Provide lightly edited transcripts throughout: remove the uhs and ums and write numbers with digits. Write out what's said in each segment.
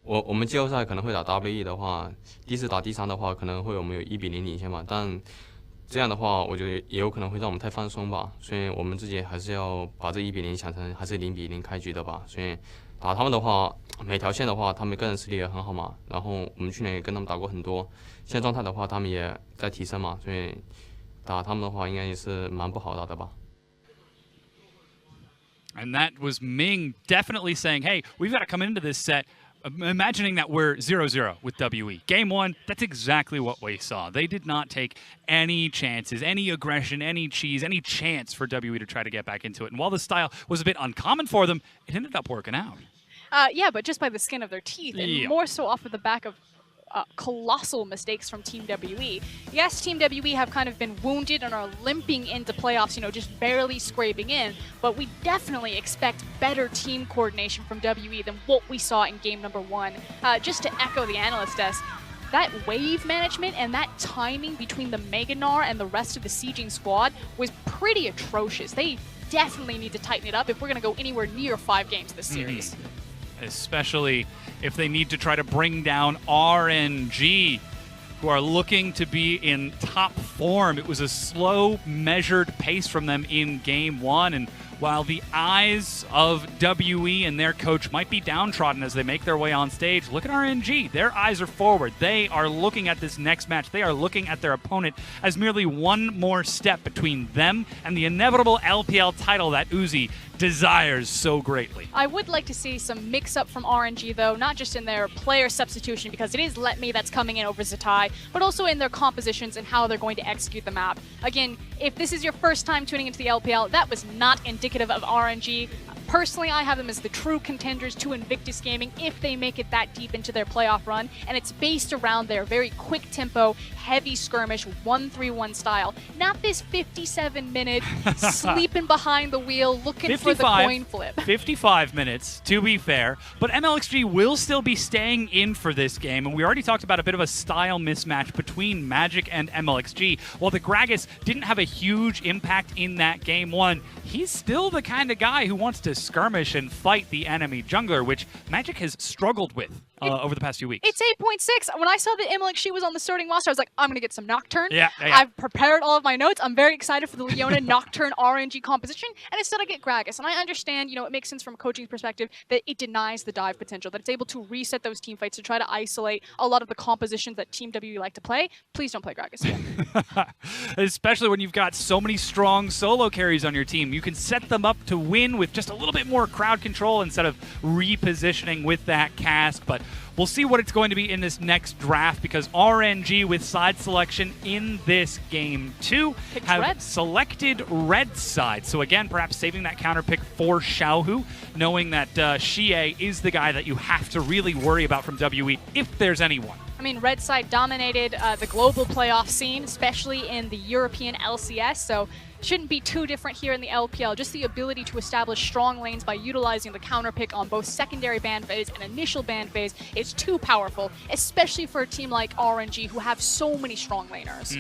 我们季后赛可能会打 WE 的话，第4打第3的话，可能会我们有1-0领先嘛，但这样的话，我觉得也有可能会让我们太放松吧，所以我们自己还是要把这1-0想成还是0-0开局的吧。所以打他们的话，每条线的话，他们个人实力也很好嘛，然后我们去年也跟他们打过很多，现在状态的话，他们也在提升嘛，所以打他们的话，应该也是蛮不好打的吧。And that was Ming definitely saying, hey, we've got to come into this set imagining that we're 0-0 with WE. Game 1, that's exactly what we saw. They did not take any chances, any aggression, any cheese, any chance for WE to try to get back into it. And while the style was a bit uncommon for them, it ended up working out. Yeah, but just by the skin of their teeth, and more so off of the back of colossal mistakes from Team WE. Yes, Team WE have kind of been wounded and are limping into playoffs, you know, just barely scraping in, but we definitely expect better team coordination from WE than what we saw in game number 1. Just to echo the analyst desk, that wave management and that timing between the Mega Gnar and the rest of the sieging squad was pretty atrocious. They definitely need to tighten it up if we're going to go anywhere near 5 games this series. Especially if they need to try to bring down RNG, who are looking to be in top form. It was a slow, measured pace from them in game 1, and while the eyes of WE and their coach might be downtrodden as they make their way on stage, look at RNG. Their eyes are forward. They are looking at this next match. They are looking at their opponent as merely one more step between them and the inevitable LPL title that Uzi desires so greatly. I would like to see some mix-up from RNG, though, not just in their player substitution, because it is Let Me that's coming in over Zatai, but also in their compositions and how they're going to execute the map. Again, if this is your first time tuning into the LPL, that was not indicative of RNG. Personally, I have them as the true contenders to Invictus Gaming if they make it that deep into their playoff run, and it's based around their very quick tempo, heavy skirmish, 1-3-1 style. Not this 57-minute sleeping behind the wheel looking for the coin flip. 55 minutes, to be fair, but MLXG will still be staying in for this game, and we already talked about a bit of a style mismatch between Magic and MLXG. While the Gragas didn't have a huge impact in that game 1, he's still the kind of guy who wants to skirmish and fight the enemy jungler, which Magic has struggled with over the past few weeks. It's 8.6. When I saw that MLXG was on the starting roster, I was like, I'm going to get some Nocturne. Yeah. I've prepared all of my notes. I'm very excited for the Leona Nocturne RNG composition, and instead I get Gragas. And I understand, you know, it makes sense from a coaching perspective that it denies the dive potential, that it's able to reset those team fights to try to isolate a lot of the compositions that Team WE like to play. Please don't play Gragas again. Especially when you've got so many strong solo carries on your team. You can set them up to win with just a little bit more crowd control instead of repositioning with that cask, but we'll see what it's going to be in this next draft, because RNG with side selection in this game 2 have selected red side. So again, perhaps saving that counter pick for Xiaohu, knowing that Xie is the guy that you have to really worry about from WE if there's anyone. I mean, red side dominated the global playoff scene, especially in the European LCS, so shouldn't be too different here in the LPL. Just the ability to establish strong lanes by utilizing the counter pick on both secondary ban phase and initial ban phase is too powerful, especially for a team like RNG who have so many strong laners.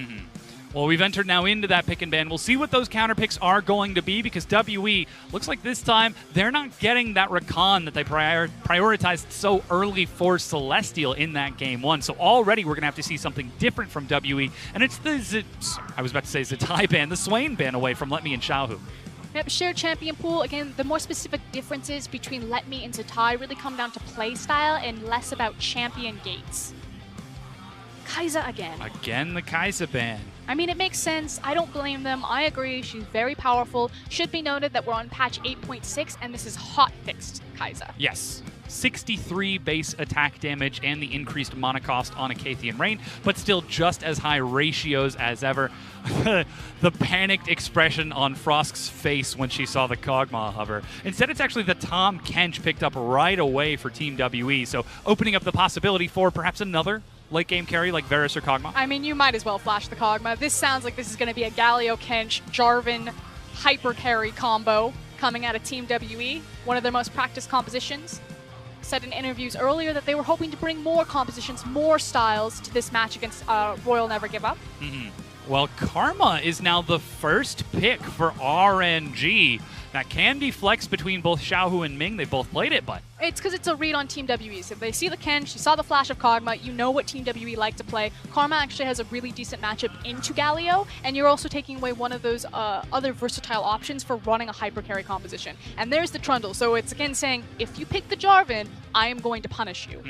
Well, we've entered now into that pick and ban. We'll see what those counter picks are going to be, because WE looks like this time they're not getting that Rakan that they prioritized so early for Celestial in that game 1. So already we're going to have to see something different from WE, and it's the Zatai ban, the Swain ban away from Let Me and Xiaohu. Yep, shared champion pool. Again, the more specific differences between Let Me and Zatai really come down to play style and less about champion gates. Kai'Sa again. Again, the Kai'Sa ban. I mean, it makes sense. I don't blame them. I agree. She's very powerful. Should be noted that we're on patch 8.6, and this is hot-fixed Kai'Sa. Yes. 63 base attack damage and the increased mana cost on Acacian Rain, but still just as high ratios as ever. The panicked expression on Frosk's face when she saw the Kog'Maw hover. Instead, it's actually the Tahm Kench picked up right away for Team WE, so opening up the possibility for perhaps another late game carry like Varus or Kog'Maw. I mean, you might as well flash the Kog'Maw. This sounds like this is going to be a Galio Kench, Jarvan hyper carry combo coming out of Team WE, one of their most practiced compositions. Said in interviews earlier that they were hoping to bring more compositions, more styles to this match against Royal Never Give Up. Well, Karma is now the first pick for RNG. That can be flexed between both Xiaohu and Ming. They both played it, but it's because it's a read on Team WE. So they see the Ken, she saw the flash of Karma, you know what Team WE like to play. Karma actually has a really decent matchup into Galio, and you're also taking away one of those other versatile options for running a hyper carry composition. And there's the Trundle, so it's again saying, if you pick the Jarvan, I am going to punish you.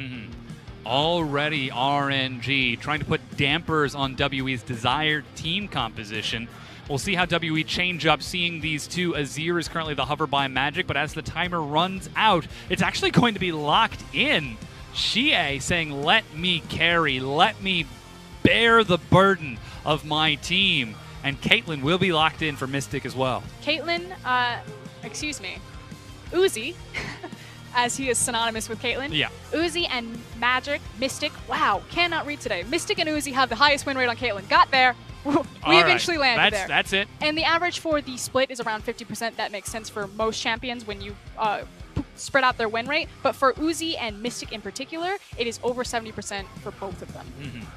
Already RNG trying to put dampers on WE's desired team composition. We'll see how WE change up, seeing these two. Azir is currently the hover by Magic, but as the timer runs out, it's actually going to be locked in. Xie saying, let me carry, let me bear the burden of my team. And Caitlyn will be locked in for Mystic as well. Caitlyn, Uzi, as he is synonymous with Caitlyn. Yeah. Uzi and Magic, Mystic, wow, cannot read today. Mystic and Uzi have the highest win rate on Caitlyn. Got there. We eventually landed there. That's it. And the average for the split is around 50%. That makes sense for most champions when you spread out their win rate. But for Uzi and Mystic in particular, it is over 70% for both of them.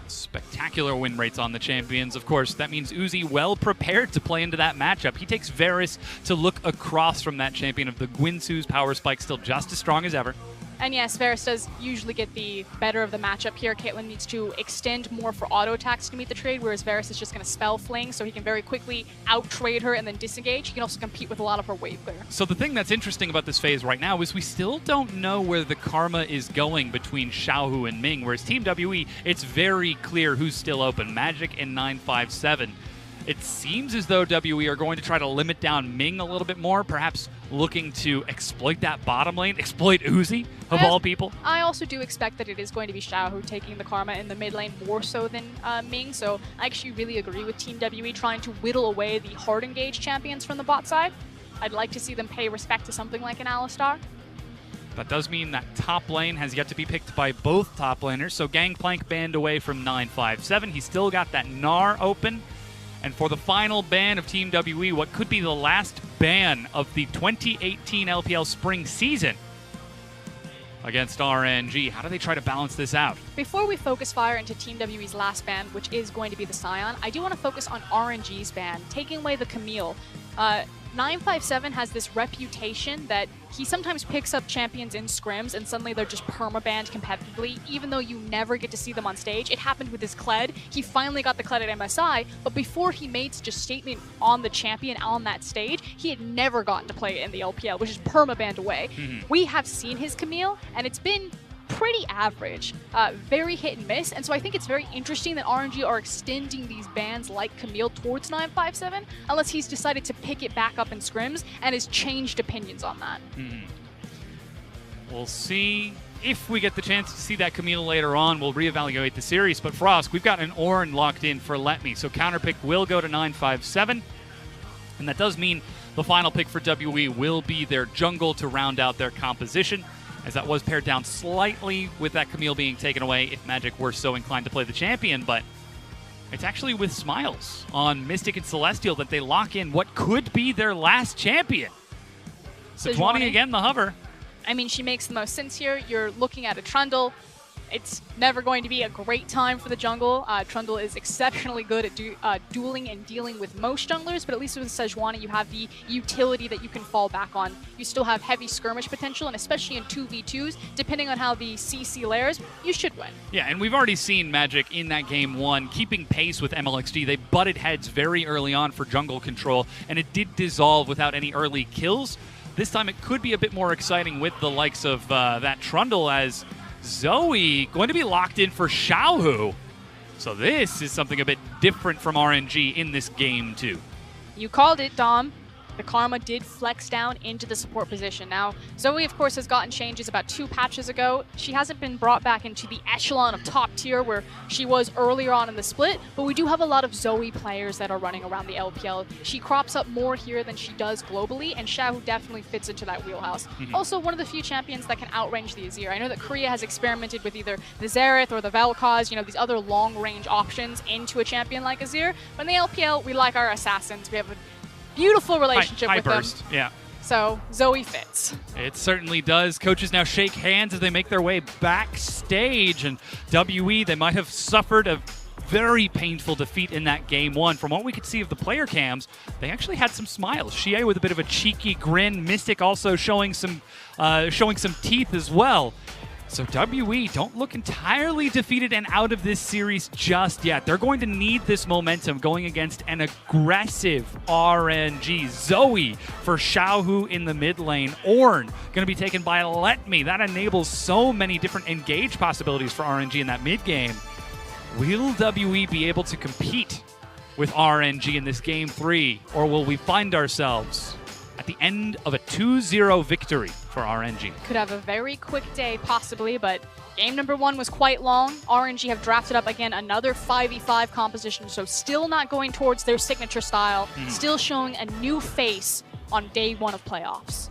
Spectacular win rates on the champions. Of course, that means Uzi well prepared to play into that matchup. He takes Varus to look across from that champion of the Guinsoo's power spike, still just as strong as ever. And yes, Varus does usually get the better of the matchup here. Caitlyn needs to extend more for auto attacks to meet the trade, whereas Varus is just going to spell fling, so he can very quickly out-trade her and then disengage. He can also compete with a lot of her wave clear. So the thing that's interesting about this phase right now is we still don't know where the karma is going between Xiaohu and Ming, whereas Team WE, it's very clear who's still open. Magic and 957. It seems as though WE are going to try to limit down Ming a little bit more, perhaps looking to exploit that bottom lane, exploit Uzi, of all people. I also do expect that it is going to be Xiaohu taking the Karma in the mid lane more so than Ming, so I actually really agree with Team WE trying to whittle away the hard engaged champions from the bot side. I'd like to see them pay respect to something like an Alistar. That does mean that top lane has yet to be picked by both top laners, so Gangplank banned away from 957. He's still got that Gnar open. And for the final ban of Team WE, what could be the last ban of the 2018 LPL Spring season against RNG, how do they try to balance this out? Before we focus fire into Team WE's last ban, which is going to be the Scion, I do want to focus on RNG's ban, taking away the Camille. 957 has this reputation that he sometimes picks up champions in scrims and suddenly they're just perma-banned competitively, even though you never get to see them on stage. It happened with his Kled. He finally got the Kled at MSI, but before he made such a statement on the champion on that stage, he had never gotten to play it in the LPL, which is perma-banned away. We have seen his Camille, and it's been pretty average, very hit and miss, and so I think it's very interesting that RNG are extending these bans like Camille towards 957, unless he's decided to pick it back up in scrims and has changed opinions on that. We'll see if we get the chance to see that Camille later on. We'll reevaluate the series, but Frost, we've got an Ornn locked in for Let Me, so counterpick will go to 957, and that does mean the final pick for WE will be their jungle to round out their composition, as that was pared down slightly with that Camille being taken away if Magic were so inclined to play the champion, but it's actually with Smiles on Mystic and Celestial that they lock in what could be their last champion. Sejuani again, the hover. I mean, she makes the most sense here. You're looking at a Trundle. It's never going to be a great time for the jungle. Trundle is exceptionally good at dueling and dealing with most junglers, but at least with Sejuani, you have the utility that you can fall back on. You still have heavy skirmish potential, and especially in 2v2s, depending on how the CC layers, you should win. Yeah, and we've already seen Magic in that game one, keeping pace with MLXG. They butted heads very early on for jungle control, and it did dissolve without any early kills. This time it could be a bit more exciting with the likes of that Trundle, as Zoe going to be locked in for Xiaohu. So this is something a bit different from RNG in this game too. You called it, Dom. The Karma did flex down into the support position. Now, Zoe, of course, has gotten changes about 2 patches ago. She hasn't been brought back into the echelon of top tier where she was earlier on in the split, but we do have a lot of Zoe players that are running around the LPL. She crops up more here than she does globally, and Xiaohu definitely fits into that wheelhouse. Also, one of the few champions that can outrange the Azir. I know that Korea has experimented with either the Xerath or the Vel'Koz, you know, these other long-range options into a champion like Azir. But in the LPL, we like our assassins. We have a beautiful relationship with them. Yeah. So Zoe fits. It certainly does. Coaches now shake hands as they make their way backstage, and WE, they might have suffered a very painful defeat in that game 1. From what we could see of the player cams, they actually had some smiles. Xie with a bit of a cheeky grin, Mystic also showing some teeth as well. So WE don't look entirely defeated and out of this series just yet. They're going to need this momentum going against an aggressive RNG. Zoe for Xiaohu in the mid lane. Ornn going to be taken by Let Me. That enables so many different engage possibilities for RNG in that mid game. Will WE be able to compete with RNG in this game 3, or will we find ourselves at the end of a 2-0 victory for RNG? Could have a very quick day, possibly, but game number 1 was quite long. RNG have drafted up, again, another 5v5 composition, so still not going towards their signature style, still showing a new face on day 1 of playoffs.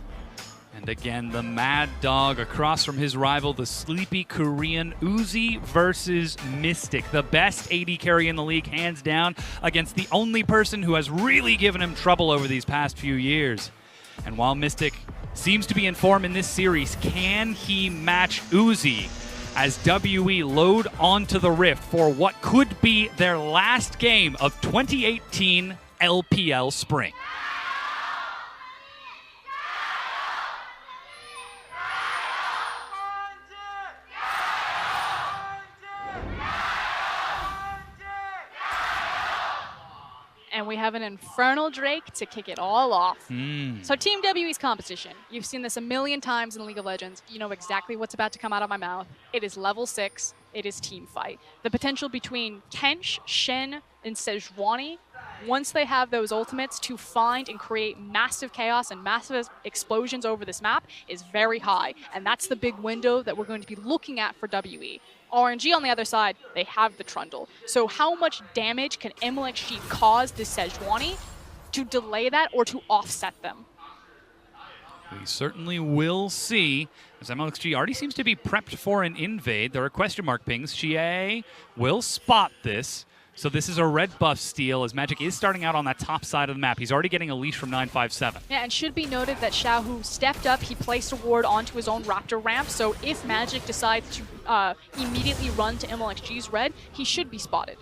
And again, the Mad Dog across from his rival, the sleepy Korean Uzi versus Mystic. The best AD carry in the league, hands down, against the only person who has really given him trouble over these past few years. And while Mystic seems to be in form in this series, can he match Uzi as WE load onto the Rift for what could be their last game of 2018 LPL Spring? And we have an Infernal Drake to kick it all off. So Team WE's competition. You've seen this a million times in League of Legends. You know exactly what's about to come out of my mouth. It is level 6. It is team fight. The potential between Kench, Shen, and Sejuani, once they have those ultimates to find and create massive chaos and massive explosions over this map is very high. And that's the big window that we're going to be looking at for WE. RNG on the other side, they have the Trundle. So how much damage can MLXG cause to Sejuani to delay that or to offset them? We certainly will see, as MLXG already seems to be prepped for an invade. There are question mark pings. Xie will spot this. So this is a red buff steal as Magic is starting out on that top side of the map. He's already getting a leash from 957. Yeah, and should be noted that Xiaohu stepped up. He placed a ward onto his own Raptor ramp, so if Magic decides to immediately run to MLXG's red, he should be spotted.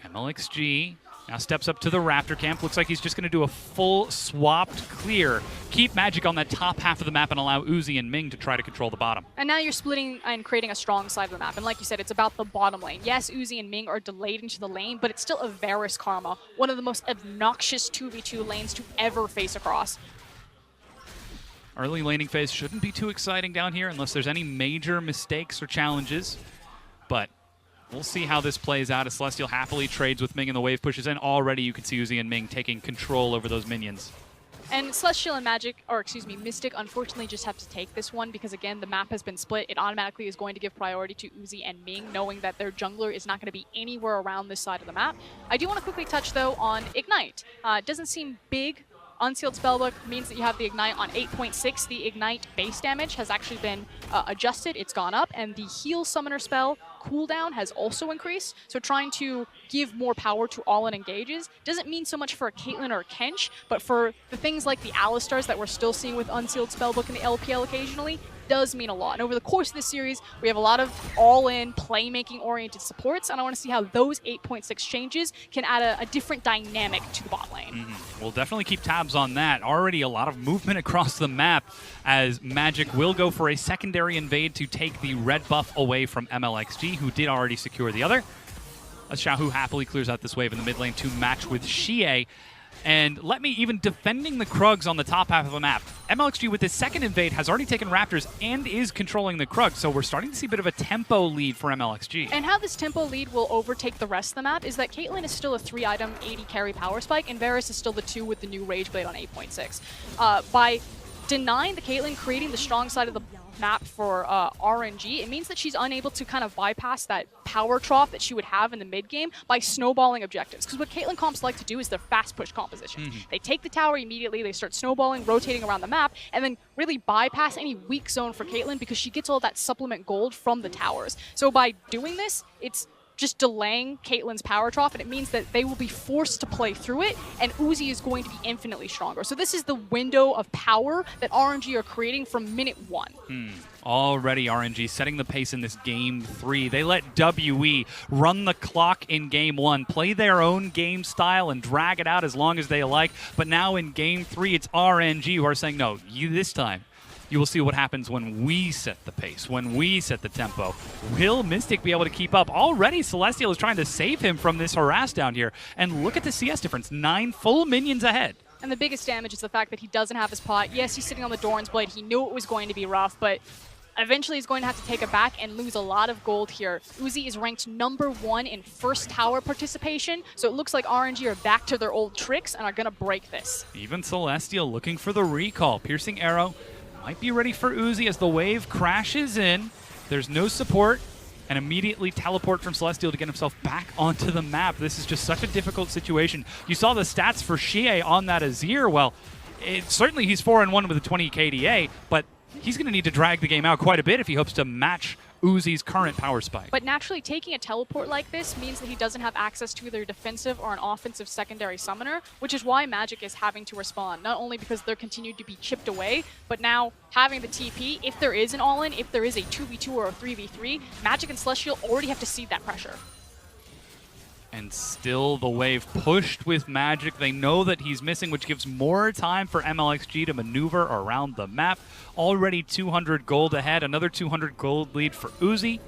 MLXG now steps up to the Raptor camp. Looks like he's just going to do a full swapped clear. Keep Magic on that top half of the map and allow Uzi and Ming to try to control the bottom. And now you're splitting and creating a strong side of the map. And like you said, it's about the bottom lane. Yes, Uzi and Ming are delayed into the lane, but it's still a Varus Karma, one of the most obnoxious 2v2 lanes to ever face across. Early laning phase shouldn't be too exciting down here unless there's any major mistakes or challenges. But we'll see how this plays out as Celestial happily trades with Ming and the wave pushes in. Already you can see Uzi and Ming taking control over those minions. And Celestial and Mystic unfortunately just have to take this one because, again, the map has been split. It automatically is going to give priority to Uzi and Ming, knowing that their jungler is not going to be anywhere around this side of the map. I do want to quickly touch, though, on Ignite. It doesn't seem big. Unsealed Spellbook means that you have the Ignite on 8.6. The Ignite base damage has actually been adjusted. It's gone up. And the Heal Summoner spell cooldown has also increased. So trying to give more power to all it engages doesn't mean so much for a Caitlyn or a Kench, but for the things like the Alistars that we're still seeing with Unsealed Spellbook in the LPL occasionally, does mean a lot. And over the course of this series, we have a lot of all-in, playmaking-oriented supports, and I want to see how those 8.6 changes can add a different dynamic to the bot lane. We'll definitely keep tabs on that. Already a lot of movement across the map as Magic will go for a secondary invade to take the red buff away from MLXG, who did already secure the other. As Xiaohu happily clears out this wave in the mid lane to match with Xie. And Let Me even defending the Krugs on the top half of the map. MLXG with his second invade has already taken Raptors and is controlling the Krugs, so we're starting to see a bit of a tempo lead for MLXG. And how this tempo lead will overtake the rest of the map is that Caitlyn is still a 3-item 80 carry power spike, and Varus is still the 2 with the new Rage Blade on 8.6. By denying the Caitlyn creating the strong side of the map for RNG, it means that she's unable to kind of bypass that power trough that she would have in the mid game by snowballing objectives. Because what Caitlyn comps like to do is their fast push compositions. They take the tower immediately, they start snowballing, rotating around the map, and then really bypass any weak zone for Caitlyn because she gets all that supplement gold from the towers. So by doing this, it's just delaying Caitlyn's power trough, and it means that they will be forced to play through it, and Uzi is going to be infinitely stronger. So this is the window of power that RNG are creating from minute 1. Already RNG setting the pace in this game 3. They let WE run the clock in game 1, play their own game style and drag it out as long as they like. But now in game 3, it's RNG who are saying, no, this time you will see what happens when we set the pace, when we set the tempo. Will Mystic be able to keep up? Already Celestial is trying to save him from this harass down here. And look at the CS difference, 9 full minions ahead. And the biggest damage is the fact that he doesn't have his pot. Yes, he's sitting on the Doran's Blade. He knew it was going to be rough, but eventually he's going to have to take it back and lose a lot of gold here. Uzi is ranked #1 in first tower participation, so it looks like RNG are back to their old tricks and are going to break this. Even Celestial looking for the recall. Piercing arrow might be ready for Uzi as the wave crashes in. There's no support, and immediately teleport from Celestial to get himself back onto the map. This is just such a difficult situation. You saw the stats for Xie on that Azir. Well, certainly he's 4-1 with a 20 KDA, but he's going to need to drag the game out quite a bit if he hopes to match Uzi's current power spike. But naturally, taking a teleport like this means that he doesn't have access to either a defensive or an offensive secondary summoner, which is why Magic is having to respond. Not only because they're continued to be chipped away, but now having the TP, if there is an all-in, if there is a 2v2 or a 3v3, Magic and Celestial already have to see that pressure. And still the wave pushed with Magic. They know that he's missing, which gives more time for MLXG to maneuver around the map. Already 200 gold ahead, another 200 gold lead for Uzi,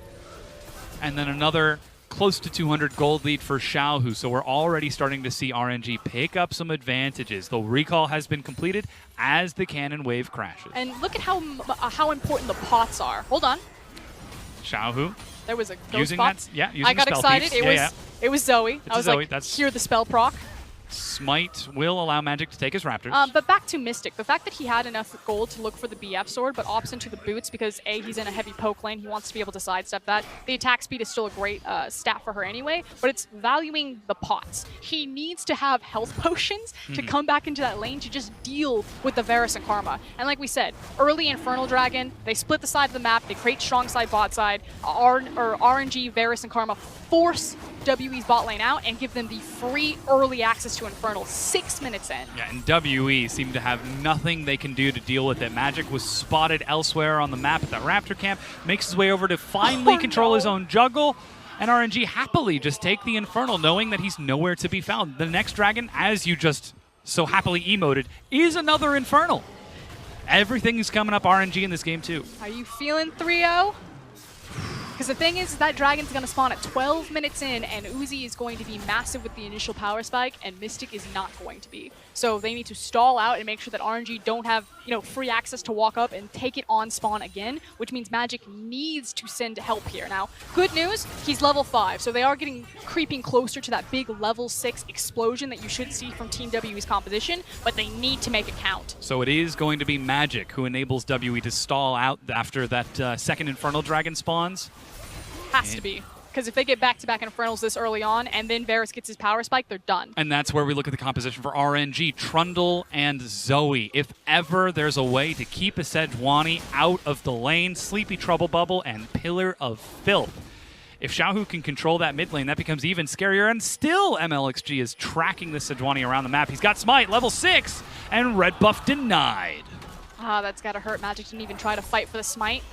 and then another close to 200 gold lead for Xiaohu. So we're already starting to see RNG pick up some advantages. The recall has been completed as the cannon wave crashes. And look at how important the pots are. Hold on. Xiaohu. There was a ghost using pot. that, yeah, using I got spell excited. thieves. It was Zoe. I was Zoe. like, That's hear the spell proc. Smite will allow Magic to take his Raptors. But back to Mystic. The fact that he had enough gold to look for the BF sword, but opts into the boots because A, he's in a heavy poke lane. He wants to be able to sidestep that. The attack speed is still a great stat for her anyway, but it's valuing the pots. He needs to have health potions to come back into that lane to just deal with the Varus and Karma. And like we said, early Infernal Dragon, they split the side of the map, they create strong side bot side, RNG, Varus, and Karma force WE's bot lane out and give them the free early access to Infernal 6 minutes in. Yeah, and WE seem to have nothing they can do to deal with it. Magic was spotted elsewhere on the map at that Raptor camp, makes his way over to finally control his own juggle, and RNG happily just take the Infernal, knowing that he's nowhere to be found. The next dragon, as you just so happily emoted, is another Infernal. Everything is coming up RNG in this game too. Are you feeling 3-0? Because the thing is that Dragon's going to spawn at 12 minutes in, and Uzi is going to be massive with the initial power spike, and Mystic is not going to be. So they need to stall out and make sure that RNG don't have, free access to walk up and take it on spawn again, which means Magic needs to send help here. Now, good news, he's level 5, so they are creeping closer to that big level 6 explosion that you should see from Team WE's composition, but they need to make it count. So it is going to be Magic who enables WE to stall out after that second Infernal Dragon spawns. Has to be. Because if they get back-to-back Infernals this early on, and then Varus gets his power spike, they're done. And that's where we look at the composition for RNG, Trundle and Zoe. If ever there's a way to keep a Sejuani out of the lane, Sleepy Trouble Bubble and Pillar of Filth. If Xiaohu can control that mid lane, that becomes even scarier, and still MLXG is tracking the Sejuani around the map. He's got Smite, level 6, and red buff denied. Ah, that's gotta hurt. Magic didn't even try to fight for the Smite.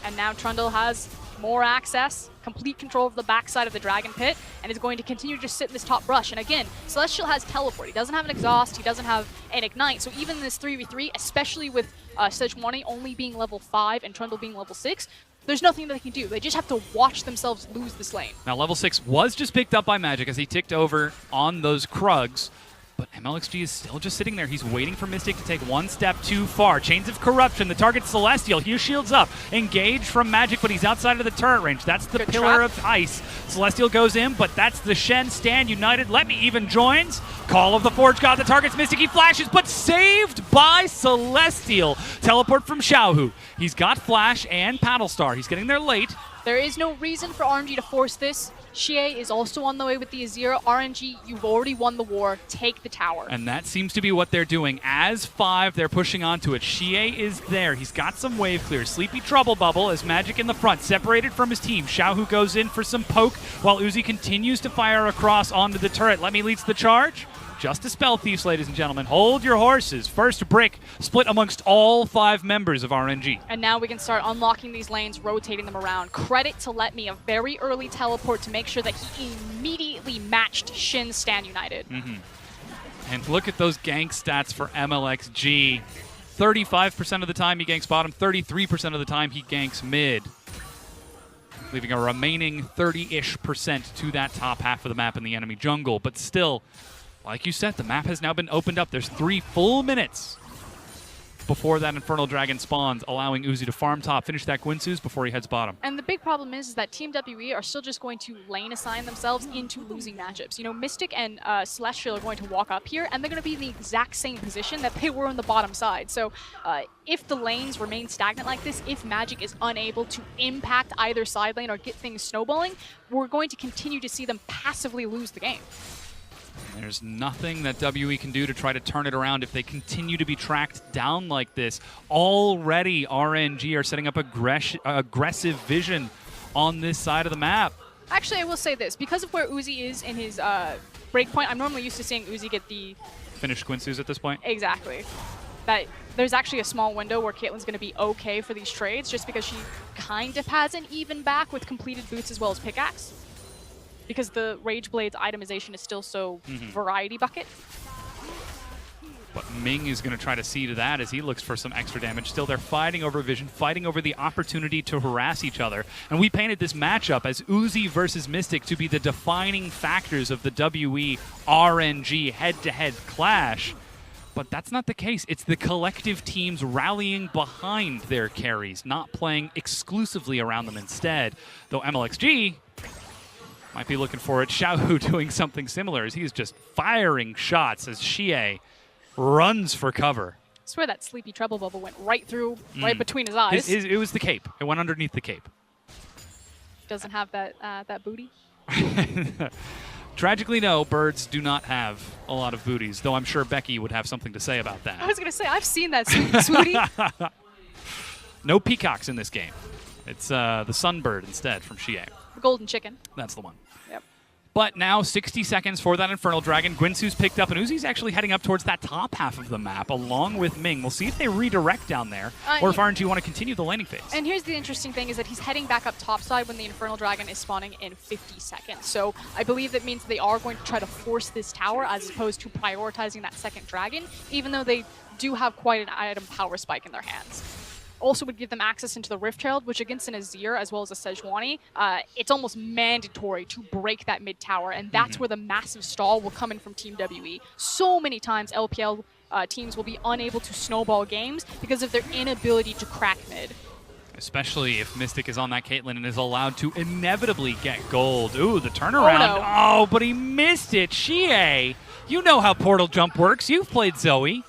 And now Trundle has more access, complete control of the backside of the Dragon Pit, and is going to continue to just sit in this top brush. And again, Celestial has Teleport. He doesn't have an Exhaust, he doesn't have an Ignite, so even in this 3v3, especially with Sejuani only being level 5 and Trundle being level 6, there's nothing that they can do. They just have to watch themselves lose this lane. Now level 6 was just picked up by Magic as he ticked over on those Krugs, but MLXG is still just sitting there. He's waiting for Mystic to take one step too far. Chains of Corruption, the target's Celestial. He shields up. Engage from Magic, but he's outside of the turret range. That's the Good Pillar trap. of Ice. Celestial goes in, but that's the Shen stand united. Let me even joins. Call of the Forge God, the target's Mystic. He flashes, but saved by Celestial. Teleport from Xiaohu. He's got Flash and Paddle Star. He's getting there late. There is no reason for RNG to force this. Xie is also on the way with the Azir. RNG, you've already won the war. Take the tower. And that seems to be what they're doing. As 5, they're pushing onto it. Xie is there. He's got some wave clear. Sleepy Trouble Bubble as Magic in the front, separated from his team. Xiaohu goes in for some poke while Uzi continues to fire across onto the turret. Let me leads the charge. Just a Spell Thieves, ladies and gentlemen. Hold your horses. First brick split amongst all 5 members of RNG. And now we can start unlocking these lanes, rotating them around. Credit to Let Me, a very early teleport to make sure that he immediately matched Shin's Stand United. And look at those gank stats for MLXG. 35% of the time he ganks bottom, 33% of the time he ganks mid, leaving a remaining 30-ish% to that top half of the map in the enemy jungle. But still, like you said, the map has now been opened up. There's 3 full minutes before that Infernal Dragon spawns, allowing Uzi to farm top, finish that Guinsoo's before he heads bottom. And the big problem is that Team WE are still just going to lane assign themselves into losing matchups. You know, Mystic and Celestial are going to walk up here, and they're going to be in the exact same position that they were on the bottom side. So if the lanes remain stagnant like this, if Magic is unable to impact either side lane or get things snowballing, we're going to continue to see them passively lose the game. There's nothing that WE can do to try to turn it around if they continue to be tracked down like this. Already, RNG are setting up aggressive vision on this side of the map. Actually, I will say this. Because of where Uzi is in his breakpoint, I'm normally used to seeing Uzi get the... Finished Guinsoo's at this point? Exactly. That there's actually a small window where Caitlyn's going to be okay for these trades just because she kind of has an even back with completed boots as well as pickaxe. Because the Rage Blade's itemization is still so variety bucket. But Ming is going to try to see to that as he looks for some extra damage. Still, they're fighting over vision, fighting over the opportunity to harass each other. And we painted this matchup as Uzi versus Mystic to be the defining factors of the WE RNG head-to-head clash. But that's not the case. It's the collective teams rallying behind their carries, not playing exclusively around them instead. Though MLXG might be looking for it. Xiaohu doing something similar as he's just firing shots as Xie runs for cover. I swear that Sleepy Trouble Bubble went right through, right between his eyes. It was the cape. It went underneath the cape. Doesn't have that that booty? Tragically, no, birds do not have a lot of booties, though I'm sure Becky would have something to say about that. I was going to say, I've seen that sweetie. No peacocks in this game. It's the sunbird instead from Xie. The golden chicken. That's the one. Yep. But now 60 seconds for that Infernal Dragon. Guinsoo's picked up, and Uzi's actually heading up towards that top half of the map along with Ming. We'll see if they redirect down there, or if RNG want to continue the laning phase. And here's the interesting thing is that he's heading back up topside when the Infernal Dragon is spawning in 50 seconds. So I believe that means they are going to try to force this tower as opposed to prioritizing that second dragon, even though they do have quite an item power spike in their hands. Also would give them access into the Rift Herald, which against an Azir as well as a Sejuani, it's almost mandatory to break that mid tower, and that's where the massive stall will come in from Team WE. So many times LPL teams will be unable to snowball games because of their inability to crack mid. Especially if Mystic is on that Caitlyn and is allowed to inevitably get gold. Ooh, the turnaround. Oh, but he missed it. Xie, you know how portal jump works. You've played Zoe.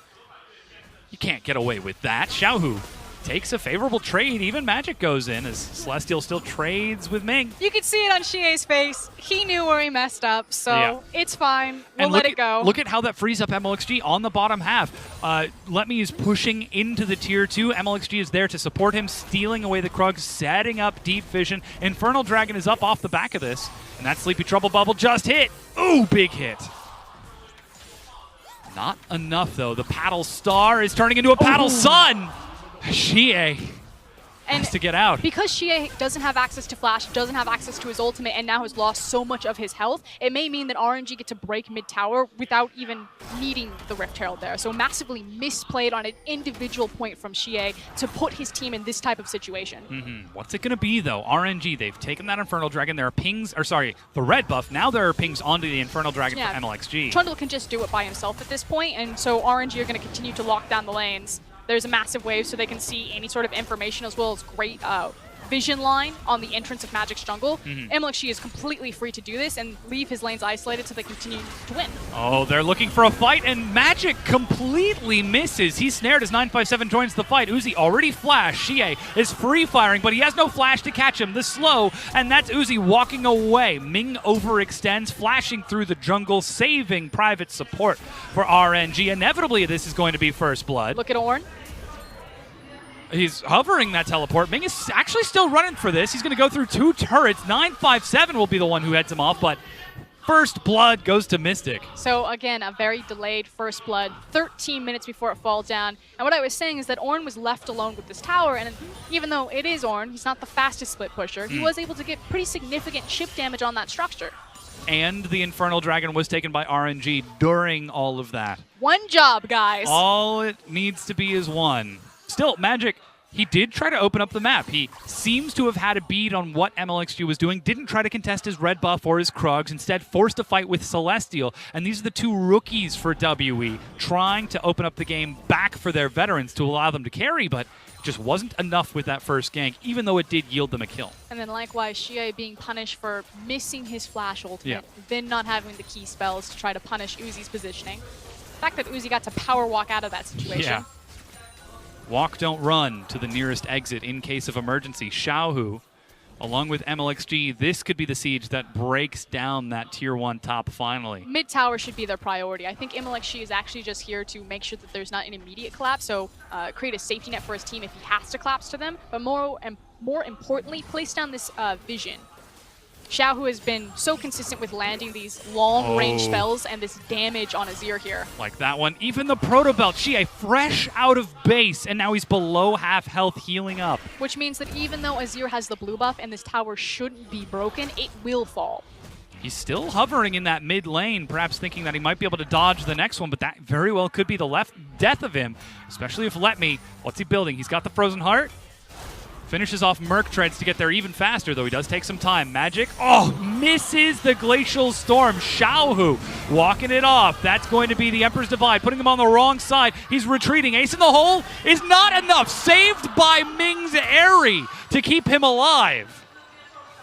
You can't get away with that. Xiaohu takes a favorable trade. Even Magic goes in as Celestial still trades with Ming. You could see it on Xie's face. He knew where he messed up, so it's fine. We'll let it go. Look at how that frees up MLXG on the bottom half. Let Me is pushing into the tier 2. MLXG is there to support him, stealing away the Krug, setting up deep vision. Infernal Dragon is up off the back of this, and that Sleepy Trouble Bubble just hit. Ooh, big hit. Not enough, though. The Paddle Star is turning into a Paddle Sun. Xie has to get out. Because Xie doesn't have access to Flash, doesn't have access to his ultimate, and now has lost so much of his health, it may mean that RNG get to break mid-tower without even needing the Rift Herald there. So massively misplayed on an individual point from Xie to put his team in this type of situation. What's it going to be, though? RNG, they've taken that Infernal Dragon. There are pings, or sorry, the red buff. Now there are pings onto the Infernal Dragon for MLXG. Trundle can just do it by himself at this point, and so RNG are going to continue to lock down the lanes. There's a massive wave so they can see any sort of information as well as great vision line on the entrance of Magic's jungle, MLXG is completely free to do this and leave his lanes isolated so they continue to win. Oh, they're looking for a fight, and Magic completely misses. He's snared as 957 joins the fight. Uzi already flashed. Xie is free firing, but he has no flash to catch him. The slow, and that's Uzi walking away. Ming overextends, flashing through the jungle, saving private support for RNG. Inevitably, this is going to be first blood. Look at Ornn. He's hovering that teleport. Ming is actually still running for this. He's going to go through 2 turrets. 957 will be the one who heads him off, but first blood goes to Mystic. So again, a very delayed first blood, 13 minutes before it falls down. And what I was saying is that Ornn was left alone with this tower, and even though it is Ornn, he's not the fastest split pusher, he was able to get pretty significant chip damage on that structure. And the Infernal Dragon was taken by RNG during all of that. One job, guys. All it needs to be is one. Still, Magic, he did try to open up the map. He seems to have had a bead on what MLXG was doing, didn't try to contest his red buff or his Krugs, instead forced a fight with Celestial. And these are the 2 rookies for WE, trying to open up the game back for their veterans to allow them to carry, but just wasn't enough with that first gank, even though it did yield them a kill. And then likewise, Xie being punished for missing his flash ultimate, then not having the key spells to try to punish Uzi's positioning. The fact that Uzi got to power walk out of that situation. Yeah. Walk, don't run to the nearest exit in case of emergency. Xiaohu, along with MLXG, this could be the siege that breaks down that Tier 1 top finally. Mid-tower should be their priority. I think MLXG is actually just here to make sure that there's not an immediate collapse, so create a safety net for his team if he has to collapse to them, but more importantly, place down this vision. Xiaohu has been so consistent with landing these long-range spells and this damage on Azir here. Like that one. Even the Proto Belt, Xie fresh out of base, and now he's below half health healing up. Which means that even though Azir has the blue buff and this tower shouldn't be broken, it will fall. He's still hovering in that mid lane, perhaps thinking that he might be able to dodge the next one, but that very well could be the death of him, especially if Let Me. What's he building? He's got the Frozen Heart. Finishes off Merc Treads to get there even faster, though he does take some time. Magic, misses the Glacial Storm. Xiaohu walking it off. That's going to be the Emperor's Divide, putting him on the wrong side. He's retreating. Ace in the hole is not enough. Saved by Ming's Airy to keep him alive.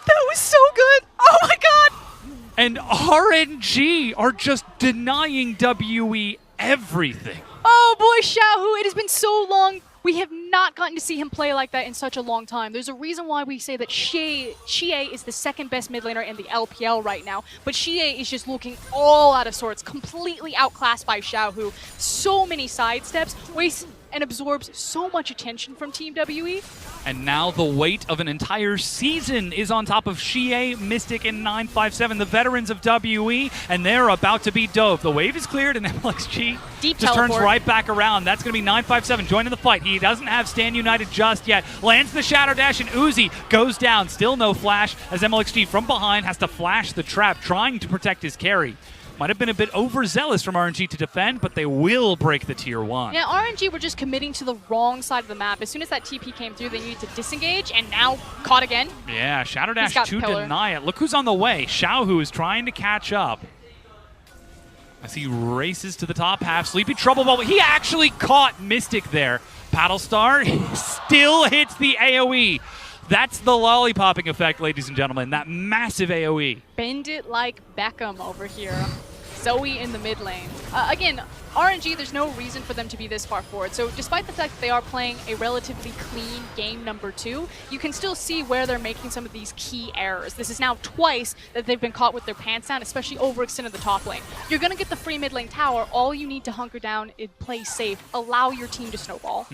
That was so good. Oh my god. And RNG are just denying WE everything. Oh boy, Xiaohu, it has been so long. We have not gotten to see him play like that in such a long time. There's a reason why we say that Xie is the second best mid laner in the LPL right now, but Xie is just looking all out of sorts, completely outclassed by Xiaohu. So many sidesteps, wastes and absorbs so much attention from Team WE. And now the weight of an entire season is on top of Xie, Mystic, and 957, the veterans of WE, and they're about to be dove. The wave is cleared, and MLXG just turns right back around. That's going to be 957 joining the fight. He doesn't have Stand United just yet. Lands the Shadow Dash, and Uzi goes down. Still no flash, as MLXG from behind has to flash the trap, trying to protect his carry. Might have been a bit overzealous from RNG to defend, but they will break the Tier 1. Yeah, RNG were just committing to the wrong side of the map. As soon as that TP came through, they needed to disengage, and now caught again. Yeah, Shadow Dash to deny it. Look who's on the way. Xiaohu is trying to catch up. As he races to the top half. Sleepy Trouble Bubble. He actually caught Mystic there. Paddle Star still hits the AoE. That's the lollipopping effect, ladies and gentlemen. That massive AoE. Bend it like Beckham over here. Zoe in the mid lane. Again, RNG, there's no reason for them to be this far forward. So despite the fact that they are playing a relatively clean game number 2, you can still see where they're making some of these key errors. This is now twice that they've been caught with their pants down, especially overextended the top lane. You're going to get the free mid lane tower. All you need to hunker down is play safe. Allow your team to snowball.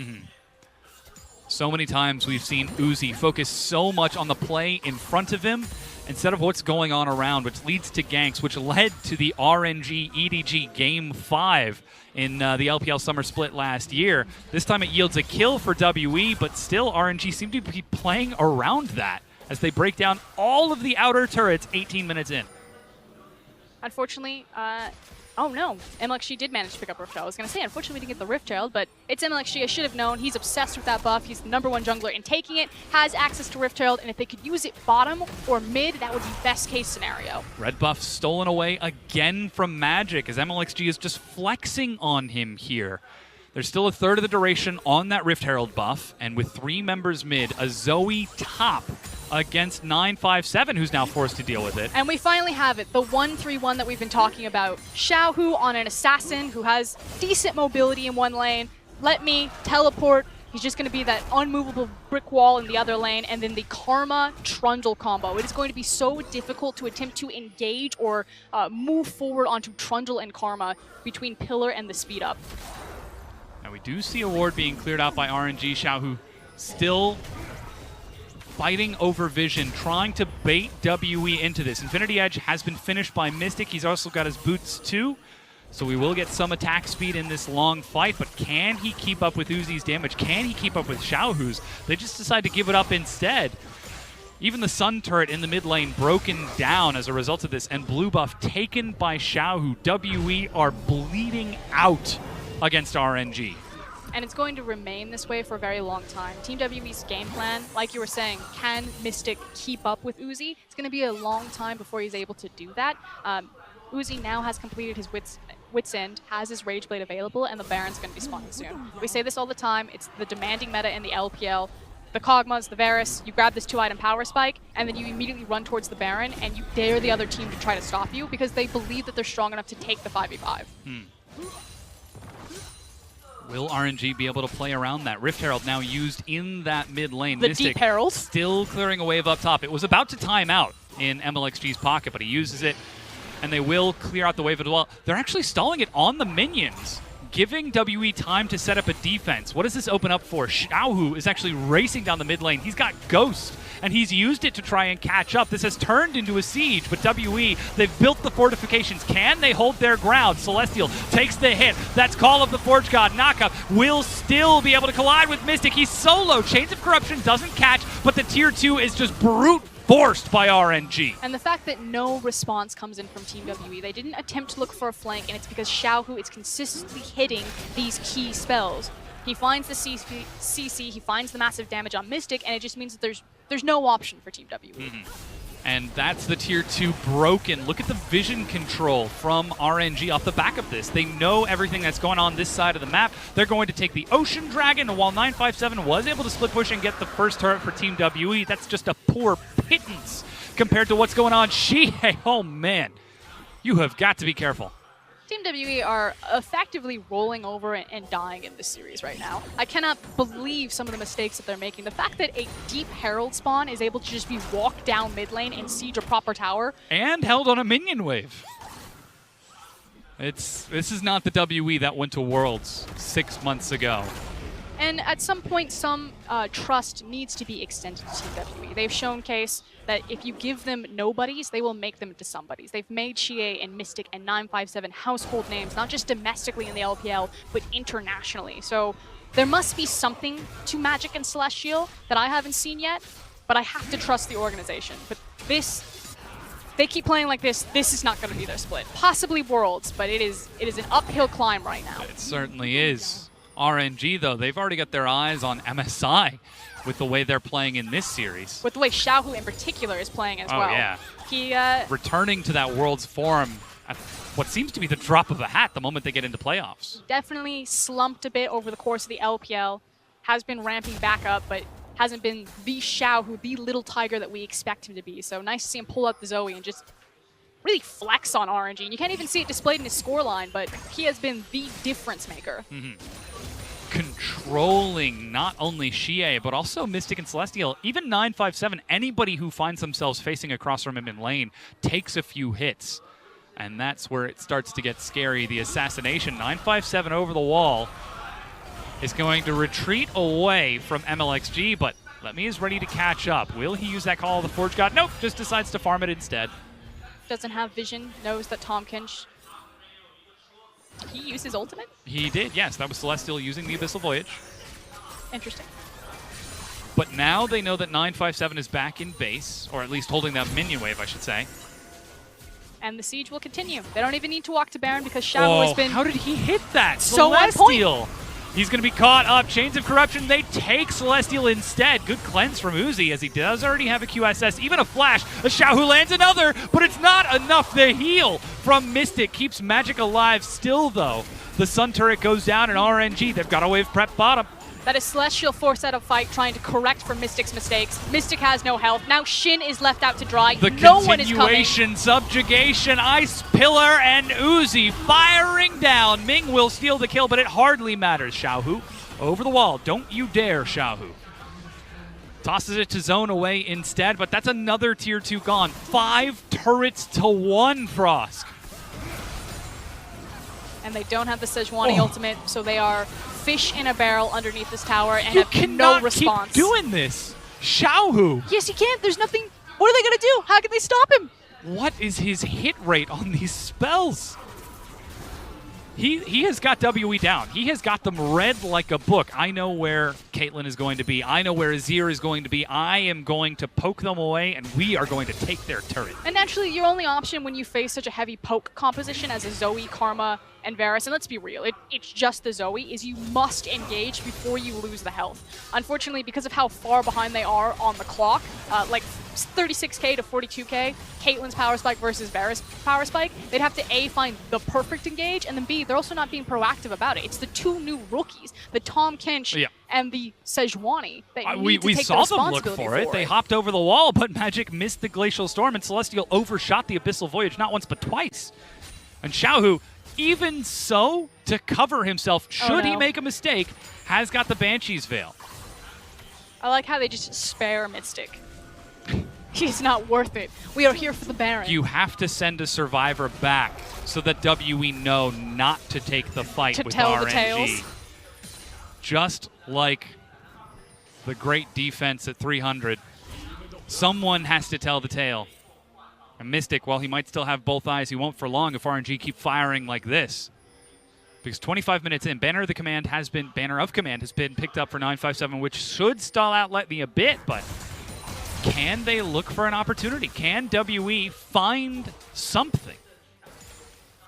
So many times we've seen Uzi focus so much on the play in front of him instead of what's going on around, which leads to ganks, which led to the RNG EDG Game 5 in the LPL Summer Split last year. This time it yields a kill for WE, but still RNG seem to be playing around that as they break down all of the outer turrets 18 minutes in. Unfortunately, oh no, MLXG did manage to pick up Rift Child. I was going to say, unfortunately, we didn't get the Rift Child, but it's MLXG. I should have known. He's obsessed with that buff. He's the #1 jungler in taking it, has access to Rift Child, and if they could use it bottom or mid, that would be best case scenario. Red buff stolen away again from Magic as MLXG is just flexing on him here. There's still a third of the duration on that Rift Herald buff, and with 3 members mid, a Zoe top against 957, who's now forced to deal with it. And we finally have it, the 1-3-1 that we've been talking about. Xiaohu on an assassin who has decent mobility in one lane. Let me teleport. He's just going to be that unmovable brick wall in the other lane, and then the Karma Trundle combo. It is going to be so difficult to attempt to engage or move forward onto Trundle and Karma between Pillar and the speed up. Now we do see a ward being cleared out by RNG. Xiaohu still fighting over vision, trying to bait WE into this. Infinity Edge has been finished by Mystic. He's also got his boots too. So we will get some attack speed in this long fight, but can he keep up with Uzi's damage? Can he keep up with Xiaohu's? They just decide to give it up instead. Even the Sun turret in the mid lane broken down as a result of this, and blue buff taken by Xiaohu. WE are bleeding out against RNG. And it's going to remain this way for a very long time. Team WE's game plan, like you were saying, can Mystic keep up with Uzi? It's going to be a long time before he's able to do that. Uzi now has completed his Wit's End, has his Rage Blade available, and the Baron's going to be spawning soon. We say this all the time. It's the demanding meta in the LPL. The Kog'Maws, the Varus, you grab this 2-item power spike, and then you immediately run towards the Baron, and you dare the other team to try to stop you because they believe that they're strong enough to take the 5v5. Will RNG be able to play around that? Rift Herald now used in that mid lane. The Mystic Deep Herald. still clearing a wave up top. It was about to time out in MLXG's pocket, but he uses it, and they will clear out the wave as well. They're actually stalling it on the minions, giving WE time to set up a defense. What does this open up for? Xiaohu is actually racing down the mid lane. He's got Ghost, and he's used it to try and catch up. This has turned into a siege, but WE, they've built the fortifications. Can they hold their ground? Celestial takes the hit. That's Call of the Forge God. Naka will still be able to collide with Mystic. He's solo. Chains of Corruption doesn't catch, but the tier 2 is just brute forced by RNG. And the fact that no response comes in from Team WE, they didn't attempt to look for a flank, and it's because Xiaohu is consistently hitting these key spells. He finds the CC, he finds the massive damage on Mystic, and it just means that there's no option for Team WE. And that's the tier 2 broken. Look at the vision control from RNG off the back of this. They know everything that's going on this side of the map. They're going to take the Ocean Dragon, and while 957 was able to split push and get the first turret for Team WE, that's just a poor pittance compared to what's going on. Oh man, you have got to be careful. Team WE are effectively rolling over and dying in this series right now. I cannot believe some of the mistakes that they're making. The fact that a Deep Herald spawn is able to just be walked down mid lane and siege a proper tower. And held on a minion wave. This is not the WE that went to Worlds 6 months ago. And at some point, some trust needs to be extended to Team WE. They've shown case that if you give them nobodies, they will make them into somebodies. They've made Xie and Mystic and 957 household names, not just domestically in the LPL, but internationally. So there must be something to Magic and Celestial that I haven't seen yet, but I have to trust the organization. But this, they keep playing like this is not going to be their split. Possibly Worlds, but it is an uphill climb right now. It certainly is. RNG, though, they've already got their eyes on MSI with the way they're playing in this series. With the way Xiaohu in particular is playing as well. Oh, yeah. He, returning to that World's form at what seems to be the drop of a hat the moment they get into playoffs. Definitely slumped a bit over the course of the LPL. Has been ramping back up, but hasn't been the Xiaohu, the little tiger that we expect him to be. So nice to see him pull up the Zoe and just really flex on RNG. And you can't even see it displayed in his scoreline, but he has been the difference maker. Controlling not only Xie, but also Mystic and Celestial. Even 957, anybody who finds themselves facing across from him in lane takes a few hits. And that's where it starts to get scary. The assassination, 957 over the wall, is going to retreat away from MLXG, but Letme is ready to catch up. Will he use that Call of the Forge God? Nope, just decides to farm it instead. Doesn't have vision, knows that Tomkinch. He used his ultimate? He did, yes. That was Celestial using the Abyssal Voyage. Interesting. But now they know that 957 is back in base, or at least holding that minion wave, I should say. And the siege will continue. They don't even need to walk to Baron because Xiaohu has been... How did he hit that? So on Celestial! He's going to be caught up. Chains of Corruption, they take Celestial instead. Good cleanse from Uzi, as he does already have a QSS, even a flash. A Xiaohu lands another, but it's not enough. The heal from Mystic keeps Magic alive still, though. The Sun turret goes down, and RNG, they've got a wave prep bottom. That is Celestial forced out of fight, trying to correct for Mystic's mistakes. Mystic has no health. Now Shin is left out to dry. The no one is coming. continuation, subjugation, Ice Pillar, and Uzi firing down. Ming will steal the kill, but it hardly matters. Xiaohu over the wall. Don't you dare, Xiaohu. Tosses it to zone away instead, but that's another tier 2 gone. 5 turrets to 1, Frosk. And they don't have the Sejuani ultimate, so they are fish in a barrel underneath this tower and have no response. Keep doing this. Xiaohu. Yes, you can't. There's nothing. What are they going to do? How can they stop him? What is his hit rate on these spells? He has got WE down. He has got them read like a book. I know where Caitlyn is going to be. I know where Azir is going to be. I am going to poke them away, and we are going to take their turret. And naturally, your only option when you face such a heavy poke composition as a Zoe, Karma, and Varus, and let's be real, it's just the Zoe, is you must engage before you lose the health. Unfortunately, because of how far behind they are on the clock, like 36k to 42k, Caitlyn's power spike versus Varus' power spike, they'd have to A, find the perfect engage, and then B, they're also not being proactive about it. It's the 2 new rookies, the Tom Kench and the Sejuani, that need to take the saw them look responsibility for it. They hopped over the wall, but Magic missed the Glacial Storm, and Celestial overshot the Abyssal Voyage not once but twice. And Xiaohu, even so, to cover himself, should he make a mistake, has got the Banshee's Veil. I like how they just spare Mystic. He's not worth it. We are here for the Baron. You have to send a survivor back so that WE know not to take the fight with tell RNG. the tales. Just like the great defense at 300, someone has to tell the tale. And Mystic, while he might still have both eyes, he won't for long if RNG keep firing like this. Because 25 minutes in, Banner of Command has been picked up for 957, which should stall out Let Me a bit, but can they look for an opportunity? Can WE find something?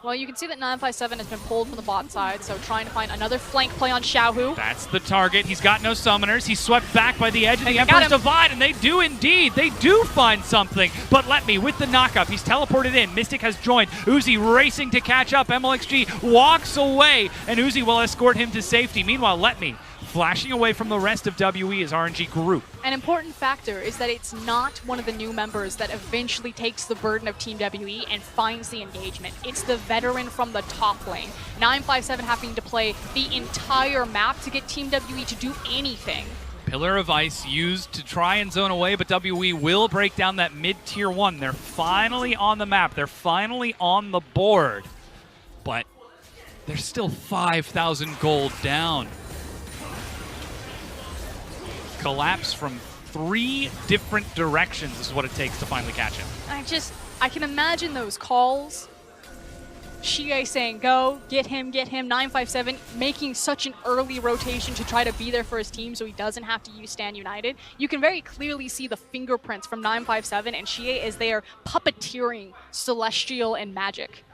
Well, you can see that 957 has been pulled from the bot side, so trying to find another flank play on Xiaohu. That's the target. He's got no summoners. He's swept back by the edge of the Emperor's Divide, and they do indeed. They do find something. But Let Me with the knockup. He's teleported in. Mystic has joined. Uzi racing to catch up. MLXG walks away, and Uzi will escort him to safety. Meanwhile, Let Me flashing away from the rest of WE as RNG group. An important factor is that it's not one of the new members that eventually takes the burden of Team WE and finds the engagement. It's the veteran from the top lane. 957 having to play the entire map to get Team WE to do anything. Pillar of Ice used to try and zone away, but WE will break down that mid-tier 1. They're finally on the map. They're finally on the board. But they're still 5,000 gold down. Collapse from 3 different directions is what it takes to finally catch him. I can imagine those calls. Xie saying, go, get him, 957, making such an early rotation to try to be there for his team so he doesn't have to use Stand United. You can very clearly see the fingerprints from 957 and Xie as they are puppeteering Celestial and Magic.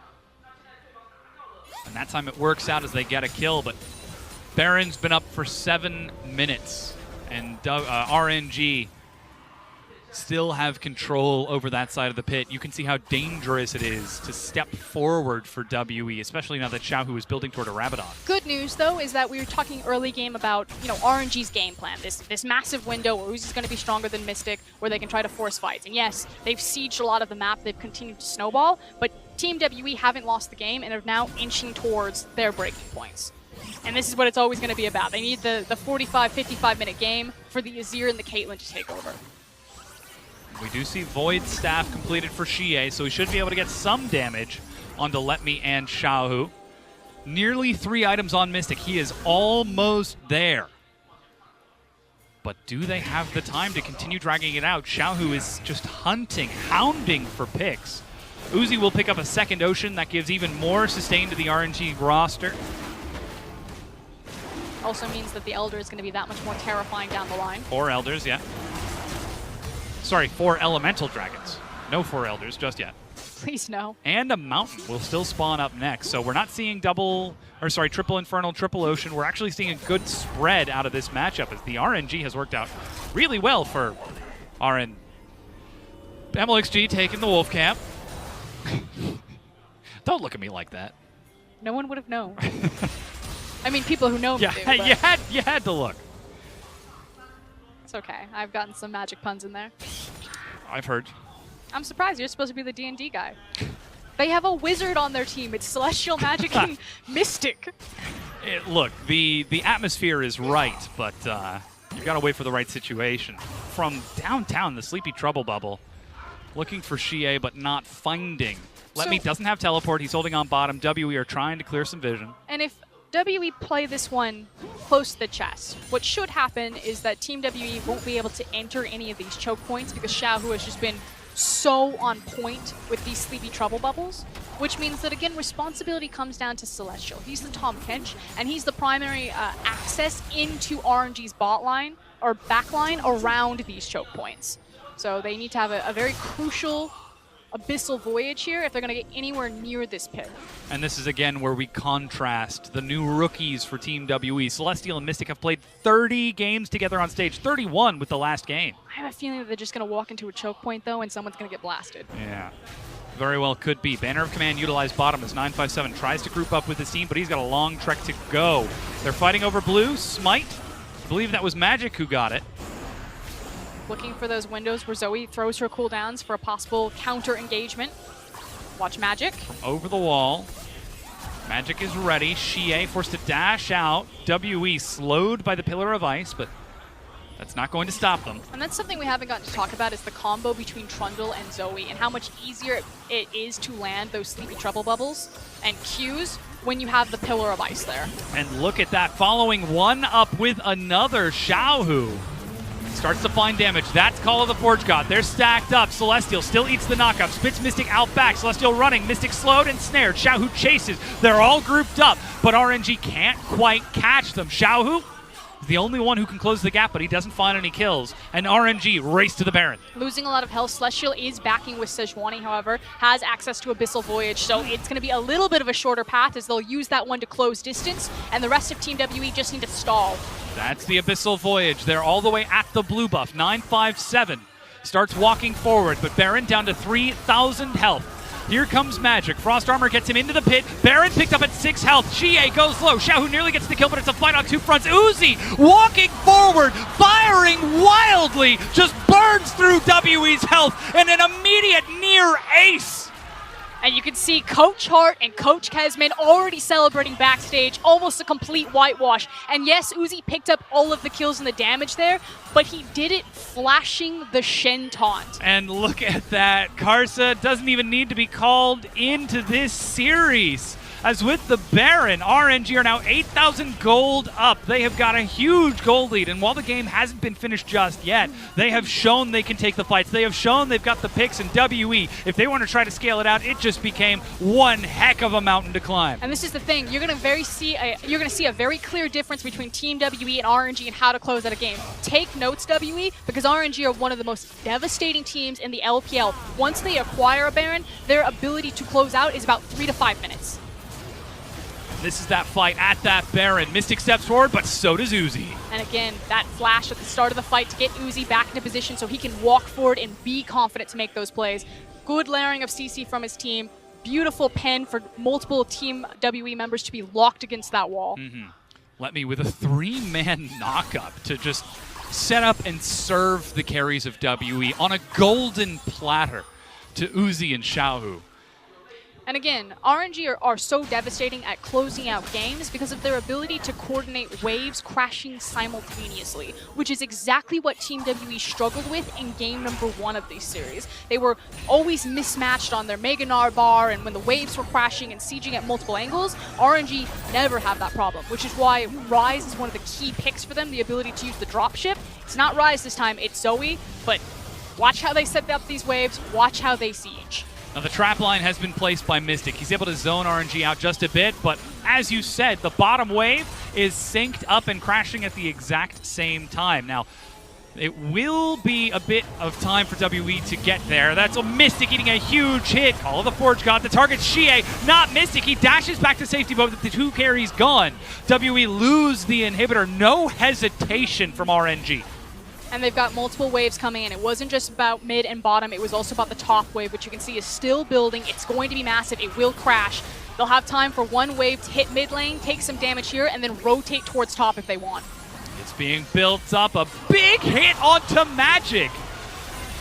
And that time it works out as they get a kill, but Baron's been up for 7 minutes. And RNG still have control over that side of the pit. You can see how dangerous it is to step forward for WE, especially now that Xiaohu is building toward a Rabadon. Good news, though, is that we were talking early game about, RNG's game plan. This massive window where Uzi's going to be stronger than Mystic, where they can try to force fights. And yes, they've sieged a lot of the map. They've continued to snowball, but Team WE haven't lost the game and are now inching towards their breaking points. And this is what it's always going to be about. They need the 45, 55-minute game for the Azir and the Caitlyn to take over. We do see Void Staff completed for Xie, so he should be able to get some damage onto Let Me and Xiaohu. Nearly 3 items on Mystic. He is almost there. But do they have the time to continue dragging it out? Xiaohu is just hounding for picks. Uzi will pick up a second Ocean. That gives even more sustain to the RNG roster. Also means that the Elder is going to be that much more terrifying down the line. 4 Elders, yeah. Sorry, 4 Elemental Dragons. No 4 Elders just yet. Please no. And a Mountain will still spawn up next. So we're not seeing triple Infernal, triple Ocean. We're actually seeing a good spread out of this matchup as the RNG has worked out really well for RN. MLXG taking the Wolf Cap. Don't look at me like that. No one would have known. I mean, people who know me Yeah, do, but you had to look. it's okay. I've gotten some magic puns in there. I've heard. I'm surprised. You're supposed to be the D&D guy. They have a wizard on their team. It's Celestial Magic and Mystic. Look, the atmosphere is right, but you've got to wait for the right situation. From downtown, the Sleepy Trouble Bubble, looking for Xie, but not finding. Let Me doesn't have teleport. He's holding on bottom. WE are trying to clear some vision. And if WE play this one close to the chest, what should happen is that Team WE won't be able to enter any of these choke points because Xiaohu has just been so on point with these Sleepy Trouble Bubbles, which means that, again, responsibility comes down to Celestial. He's the Tom Kench, and he's the primary access into RNG's bot line or back line around these choke points. So they need to have a very crucial Abyssal Voyage here if they're going to get anywhere near this pit. And this is, again, where we contrast the new rookies for Team WE. Celestial and Mystic have played 30 games together on stage, 31 with the last game. I have a feeling that they're just going to walk into a choke point, though, and someone's going to get blasted. Yeah, very well could be. Banner of Command utilized bottom as 957 tries to group up with his team, but he's got a long trek to go. They're fighting over blue. Smite, I believe that was Magic who got it. Looking for those windows where Zoe throws her cooldowns for a possible counter engagement. Watch Magic. Over the wall. Magic is ready. Xie forced to dash out. WE slowed by the Pillar of Ice, but that's not going to stop them. And that's something we haven't gotten to talk about is the combo between Trundle and Zoe and how much easier it is to land those Sleepy Trouble Bubbles and Qs when you have the Pillar of Ice there. And look at that, following one up with another. Xiaohu starts to find damage. That's Call of the Forge God. They're stacked up. Celestial still eats the knockup. Spits Mystic out back. Celestial running. Mystic slowed and snared. Xiaohu chases. They're all grouped up, but RNG can't quite catch them. Xiaohu is the only one who can close the gap, but he doesn't find any kills. And RNG race to the Baron. Losing a lot of health. Celestial is backing with Sejuani, however, has access to Abyssal Voyage, so it's going to be a little bit of a shorter path as they'll use that one to close distance, and the rest of Team WE just need to stall. That's the Abyssal Voyage. They're all the way at the blue buff. 957 starts walking forward, but Baron down to 3,000 health. Here comes Magic. Frost Armor gets him into the pit. Baron picked up at 6 health. Xie goes low. Xiaohu nearly gets the kill, but it's a fight on two fronts. Uzi walking forward, firing wildly, just burns through WE's health, and an immediate near ace. And you can see Coach Hart and Coach Kesman already celebrating backstage, almost a complete whitewash. And yes, Uzi picked up all of the kills and the damage there, but he did it flashing the Shen taunt. And look at that. Karsa doesn't even need to be called into this series. As with the Baron, RNG are now 8,000 gold up. They have got a huge gold lead, and while the game hasn't been finished just yet, they have shown they can take the fights. They have shown they've got the picks, and WE, if they want to try to scale it out, it just became one heck of a mountain to climb. And this is the thing, you're going to see a very clear difference between Team WE and RNG and how to close out a game. Take notes, WE, because RNG are one of the most devastating teams in the LPL. Once they acquire a Baron, their ability to close out is about 3 to 5 minutes. This is that fight at that Baron. Mystic steps forward, but so does Uzi. And again, that flash at the start of the fight to get Uzi back into position so he can walk forward and be confident to make those plays. Good layering of CC from his team. Beautiful pen for multiple Team WE members to be locked against that wall. Let me with a 3-man knockup to just set up and serve the carries of WE on a golden platter to Uzi and Xiaohu. And again, RNG are so devastating at closing out games because of their ability to coordinate waves crashing simultaneously, which is exactly what Team WE struggled with in game number 1 of this series. They were always mismatched on their Mega Gnar bar, and when the waves were crashing and sieging at multiple angles, RNG never had that problem, which is why Ryze is one of the key picks for them, the ability to use the dropship. It's not Ryze this time, it's Zoe, but watch how they set up these waves, watch how they siege. Now the trap line has been placed by Mystic. He's able to zone RNG out just a bit, but as you said, the bottom wave is synced up and crashing at the exact same time. Now, it will be a bit of time for WE to get there. That's a Mystic eating a huge hit. Call of the Forge God. The target, Xie, not Mystic. He dashes back to safety, but with the 2 carries gone, WE lose the inhibitor. No hesitation from RNG. and they've got multiple waves coming in. It wasn't just about mid and bottom, it was also about the top wave, which you can see is still building. It's going to be massive, it will crash. They'll have time for one wave to hit mid lane, take some damage here, and then rotate towards top if they want. It's being built up. A big hit onto Magic.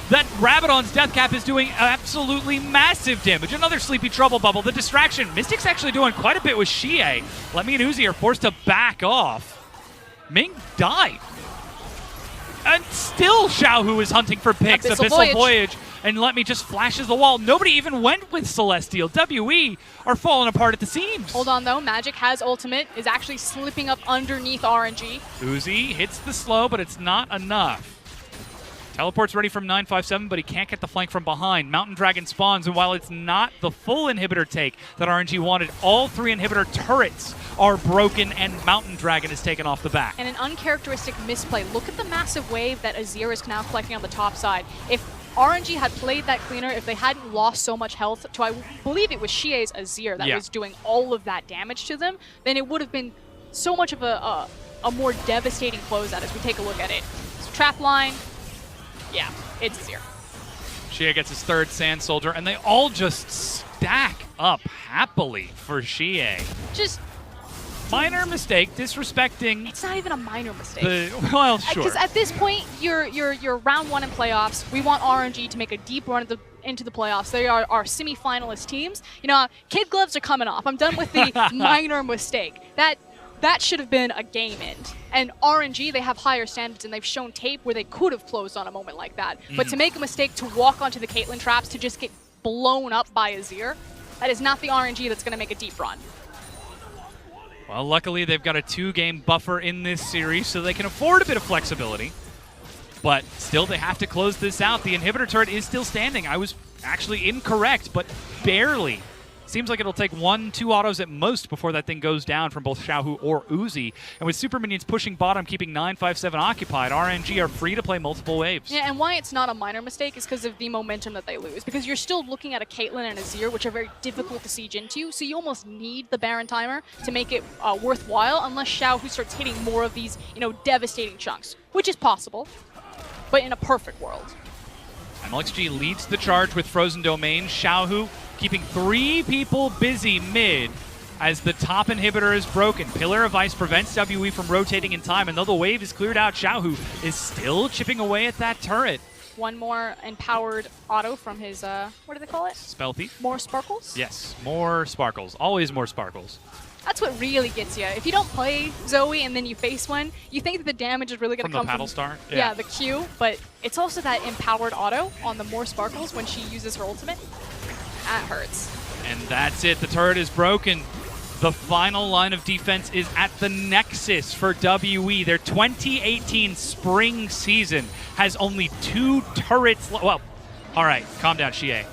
That Rabadon's Death Cap is doing absolutely massive damage. Another Sleepy Trouble Bubble. The distraction. Mystic's actually doing quite a bit with Xie. Lemmy and Uzi are forced to back off. Ming died. And still Xiaohu is hunting for picks. Abyssal Voyage. And Lemmy just flashes the wall. Nobody even went with Celestial. WE are falling apart at the seams. Hold on though, Magic has ultimate, is actually slipping up underneath RNG. Uzi hits the slow, but it's not enough. Teleport's ready from 957, but he can't get the flank from behind. Mountain Dragon spawns, and while it's not the full inhibitor take that RNG wanted, all 3 inhibitor turrets are broken, and Mountain Dragon is taken off the back. And an uncharacteristic misplay. Look at the massive wave that Azir is now collecting on the top side. If RNG had played that cleaner, if they hadn't lost so much health to, I believe it was Xie's Azir that was doing all of that damage to them, then it would have been so much of a more devastating closeout as we take a look at it. So trap line, yeah, it's Azir. Xie gets his 3rd Sand Soldier, and they all just stack up happily for Xie. Just minor mistake, disrespecting. It's not even a minor mistake. Well, sure. Because at this point, you're round 1 in playoffs. We want RNG to make a deep run into the playoffs. They are our semi-finalist teams. You know, kid gloves are coming off. I'm done with the minor mistake. That should have been a game end. And RNG, they have higher standards, and they've shown tape where they could have closed on a moment like that. But to make a mistake, to walk onto the Caitlyn traps, to just get blown up by Azir, that is not the RNG that's going to make a deep run. Well, luckily they've got a 2-game buffer in this series, so they can afford a bit of flexibility. But still, they have to close this out. The inhibitor turret is still standing. I was actually incorrect, but barely. Seems like it'll take 1-2 autos at most before that thing goes down from both Xiaohu or Uzi. And with Super Minions pushing bottom, keeping 957 occupied, RNG are free to play multiple waves. Yeah, and why it's not a minor mistake is because of the momentum that they lose. Because you're still looking at a Caitlyn and a Azir, which are very difficult to siege into, so you almost need the Baron timer to make it worthwhile, unless Xiaohu starts hitting more of these, devastating chunks, which is possible, but in a perfect world. MLXG leads the charge with Frozen Domain. Xiaohu keeping 3 people busy mid as the top inhibitor is broken. Pillar of Ice prevents WE from rotating in time, and though the wave is cleared out, Xiaohu is still chipping away at that turret. One more empowered auto from his, what do they call it? Spell Thief? More sparkles? Yes, more sparkles. Always more sparkles. That's what really gets you. If you don't play Zoe and then you face one, you think that the damage is really going to come from the paddle star? Yeah, the Q, but it's also that empowered auto on the more sparkles when she uses her ultimate. That hurts. And that's it. The turret is broken. The final line of defense is at the Nexus for WE. Their 2018 spring season has only 2 turrets. Well, all right, calm down, Xie.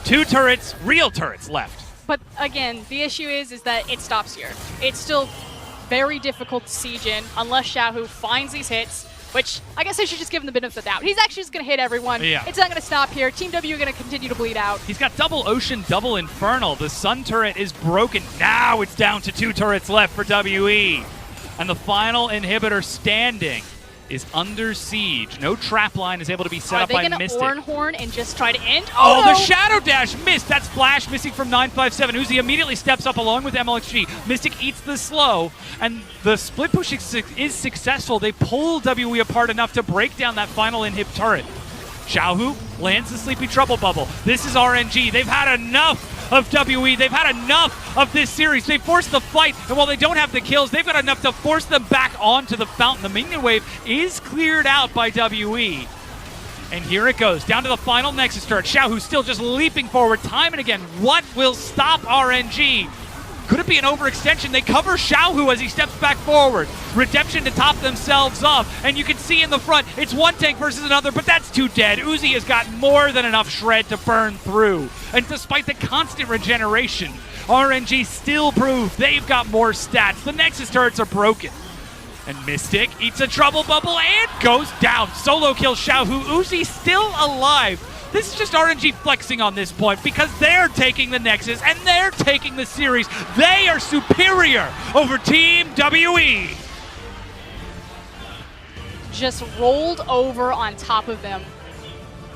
2 turrets, real turrets left. But again, the issue is that it stops here. It's still very difficult to siege in unless Xiaohu finds these hits, which I guess I should just give him the benefit of the doubt. He's actually just going to hit everyone. Yeah. It's not going to stop here. Team W are going to continue to bleed out. He's got double Ocean, double Infernal. The Sun turret is broken. Now it's down to 2 turrets left for WE. And the final inhibitor standing is under siege. No trap line is able to be set up by Mystic. Are they going to Ornhorn and just try to end? Oh, no! The Shadow Dash missed. That's Flash missing from 957. Uzi immediately steps up along with MLXG. Mystic eats the slow, and the split push is successful. They pull WE apart enough to break down that final inhib turret. Xiaohu lands the Sleepy Trouble Bubble. This is RNG. They've had enough of WE. They've had enough of this series. They forced the fight, and while they don't have the kills, they've got enough to force them back onto the fountain. The minion wave is cleared out by WE. And here it goes, down to the final Nexus turret. Xiaohu still just leaping forward time and again. What will stop RNG? Could it be an overextension? They cover Xiaohu as he steps back forward. Redemption to top themselves off. And you can see in the front, it's one tank versus another, but that's 2 dead. Uzi has got more than enough shred to burn through. And despite the constant regeneration, RNG still prove they've got more stats. The Nexus turrets are broken. And Mystic eats a Trouble Bubble and goes down. Solo kill Xiaohu. Uzi still alive. This is just RNG flexing on this point because they're taking the Nexus and they're taking the series. They are superior over Team WE. just rolled over on top of them.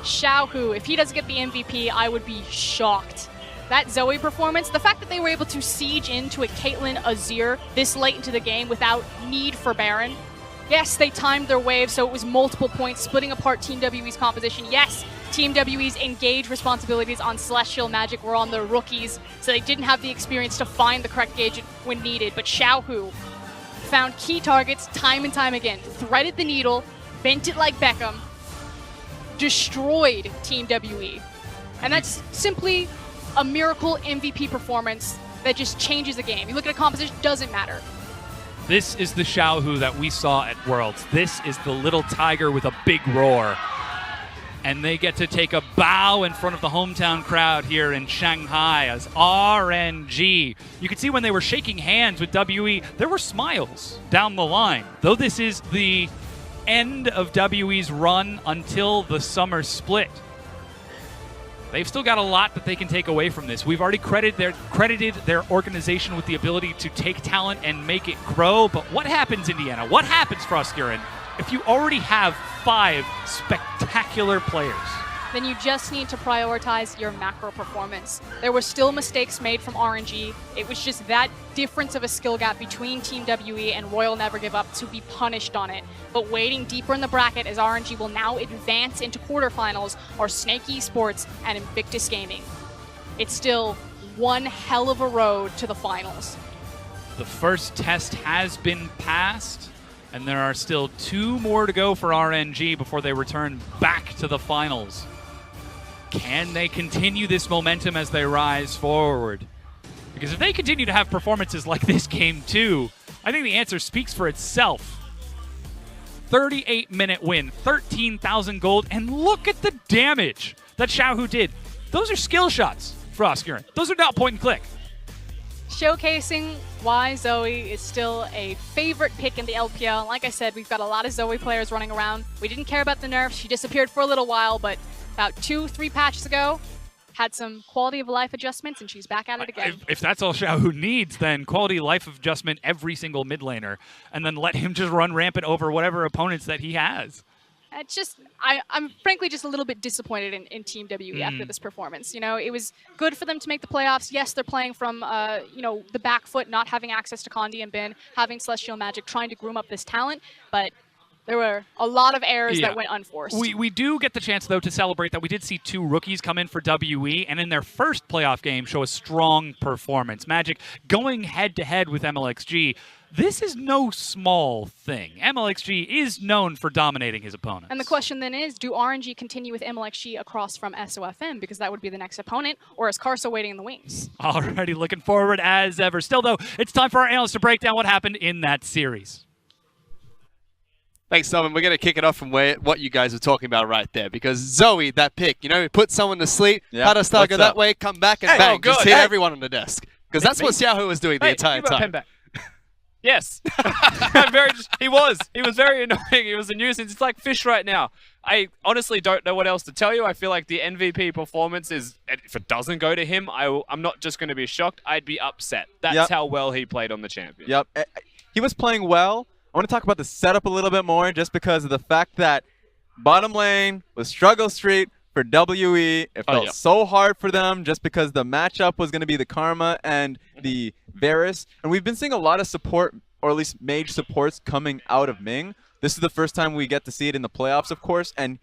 Xiaohu, if he doesn't get the MVP, I would be shocked. That Zoe performance, the fact that they were able to siege into a Caitlyn Azir this late into the game without need for Baron. Yes, they timed their wave, so it was multiple points, splitting apart Team WE's composition. Yes, Team WE's engage responsibilities on Celestial Magic were on the rookies, so they didn't have the experience to find the correct gauge when needed. But Xiaohu found key targets time and time again, threaded the needle, bent it like Beckham, destroyed Team WE. And that's simply a miracle MVP performance that just changes the game. You look at a composition, doesn't matter. This is the Xiaohu that we saw at Worlds. This is the little tiger with a big roar. And they get to take a bow in front of the hometown crowd here in Shanghai as RNG. You could see when they were shaking hands with WE, there were smiles down the line. Though this is the end of WE's run until the summer split, they've still got a lot that they can take away from this. We've already credited their organization with the ability to take talent and make it grow. But what happens, Indiana? What happens, Froskuren, if you already have 5 spectacular players? Then you just need to prioritize your macro performance. There were still mistakes made from RNG. It was just that difference of a skill gap between Team WE and Royal Never Give Up to be punished on it. But waiting deeper in the bracket as RNG will now advance into quarterfinals are Snake Esports and Invictus Gaming. It's still one hell of a road to the finals. The first test has been passed, and there are still 2 more to go for RNG before they return back to the finals. Can they continue this momentum as they rise forward? Because if they continue to have performances like this game too, I think the answer speaks for itself. 38-minute win, 13,000 gold, and look at the damage that Xiaohu did. Those are skill shots, Froskuren. Those are not point and click. Showcasing why Zoe is still a favorite pick in the LPL. Like I said, we've got a lot of Zoe players running around. We didn't care about the nerfs. She disappeared for a little while, but about 2-3 patches ago, had some quality of life adjustments, and she's back at it again. If that's all Xiaohu needs, then quality of life adjustment every single mid laner, and then let him just run rampant over whatever opponents that he has. It's just, I'm frankly just a little bit disappointed in Team WE after this performance. You know, it was good for them to make the playoffs. Yes, they're playing from, you know, the back foot, not having access to Condi and Bin, having Celestial Magic, trying to groom up this talent, but there were a lot of errors that went unforced. We do get the chance, though, to celebrate that we did see 2 rookies come in for WE, and in their first playoff game show a strong performance. Magic going head-to-head with MLXG. This is no small thing. MLXG is known for dominating his opponents. And the question then is, do RNG continue with MLXG across from SOFM? Because that would be the next opponent, or is Karsa waiting in the wings? Alrighty, looking forward as ever. Still, though, it's time for our analysts to break down what happened in that series. Thanks, Simon. We're going to kick it off from what you guys were talking about right there. Because Zoe, that pick, you know, put someone to sleep, had a star go that way, come back, and bang, just hit everyone on the desk. Because that's what Xiaohu was doing the entire time. Yes. He was very annoying. He was a nuisance. It's like fish right now. I honestly don't know what else to tell you. I feel like the MVP performance is, if it doesn't go to him, I'm not just going to be shocked. I'd be upset. That's how well he played on the champion. Yep. He was playing well. I want to talk about the setup a little bit more just because of the fact that bottom lane was struggle street for WE. It felt so hard for them just because the matchup was going to be the Karma and the Varus. And we've been seeing a lot of support, or at least mage supports, coming out of Ming. This is the first time we get to see it in the playoffs, of course. And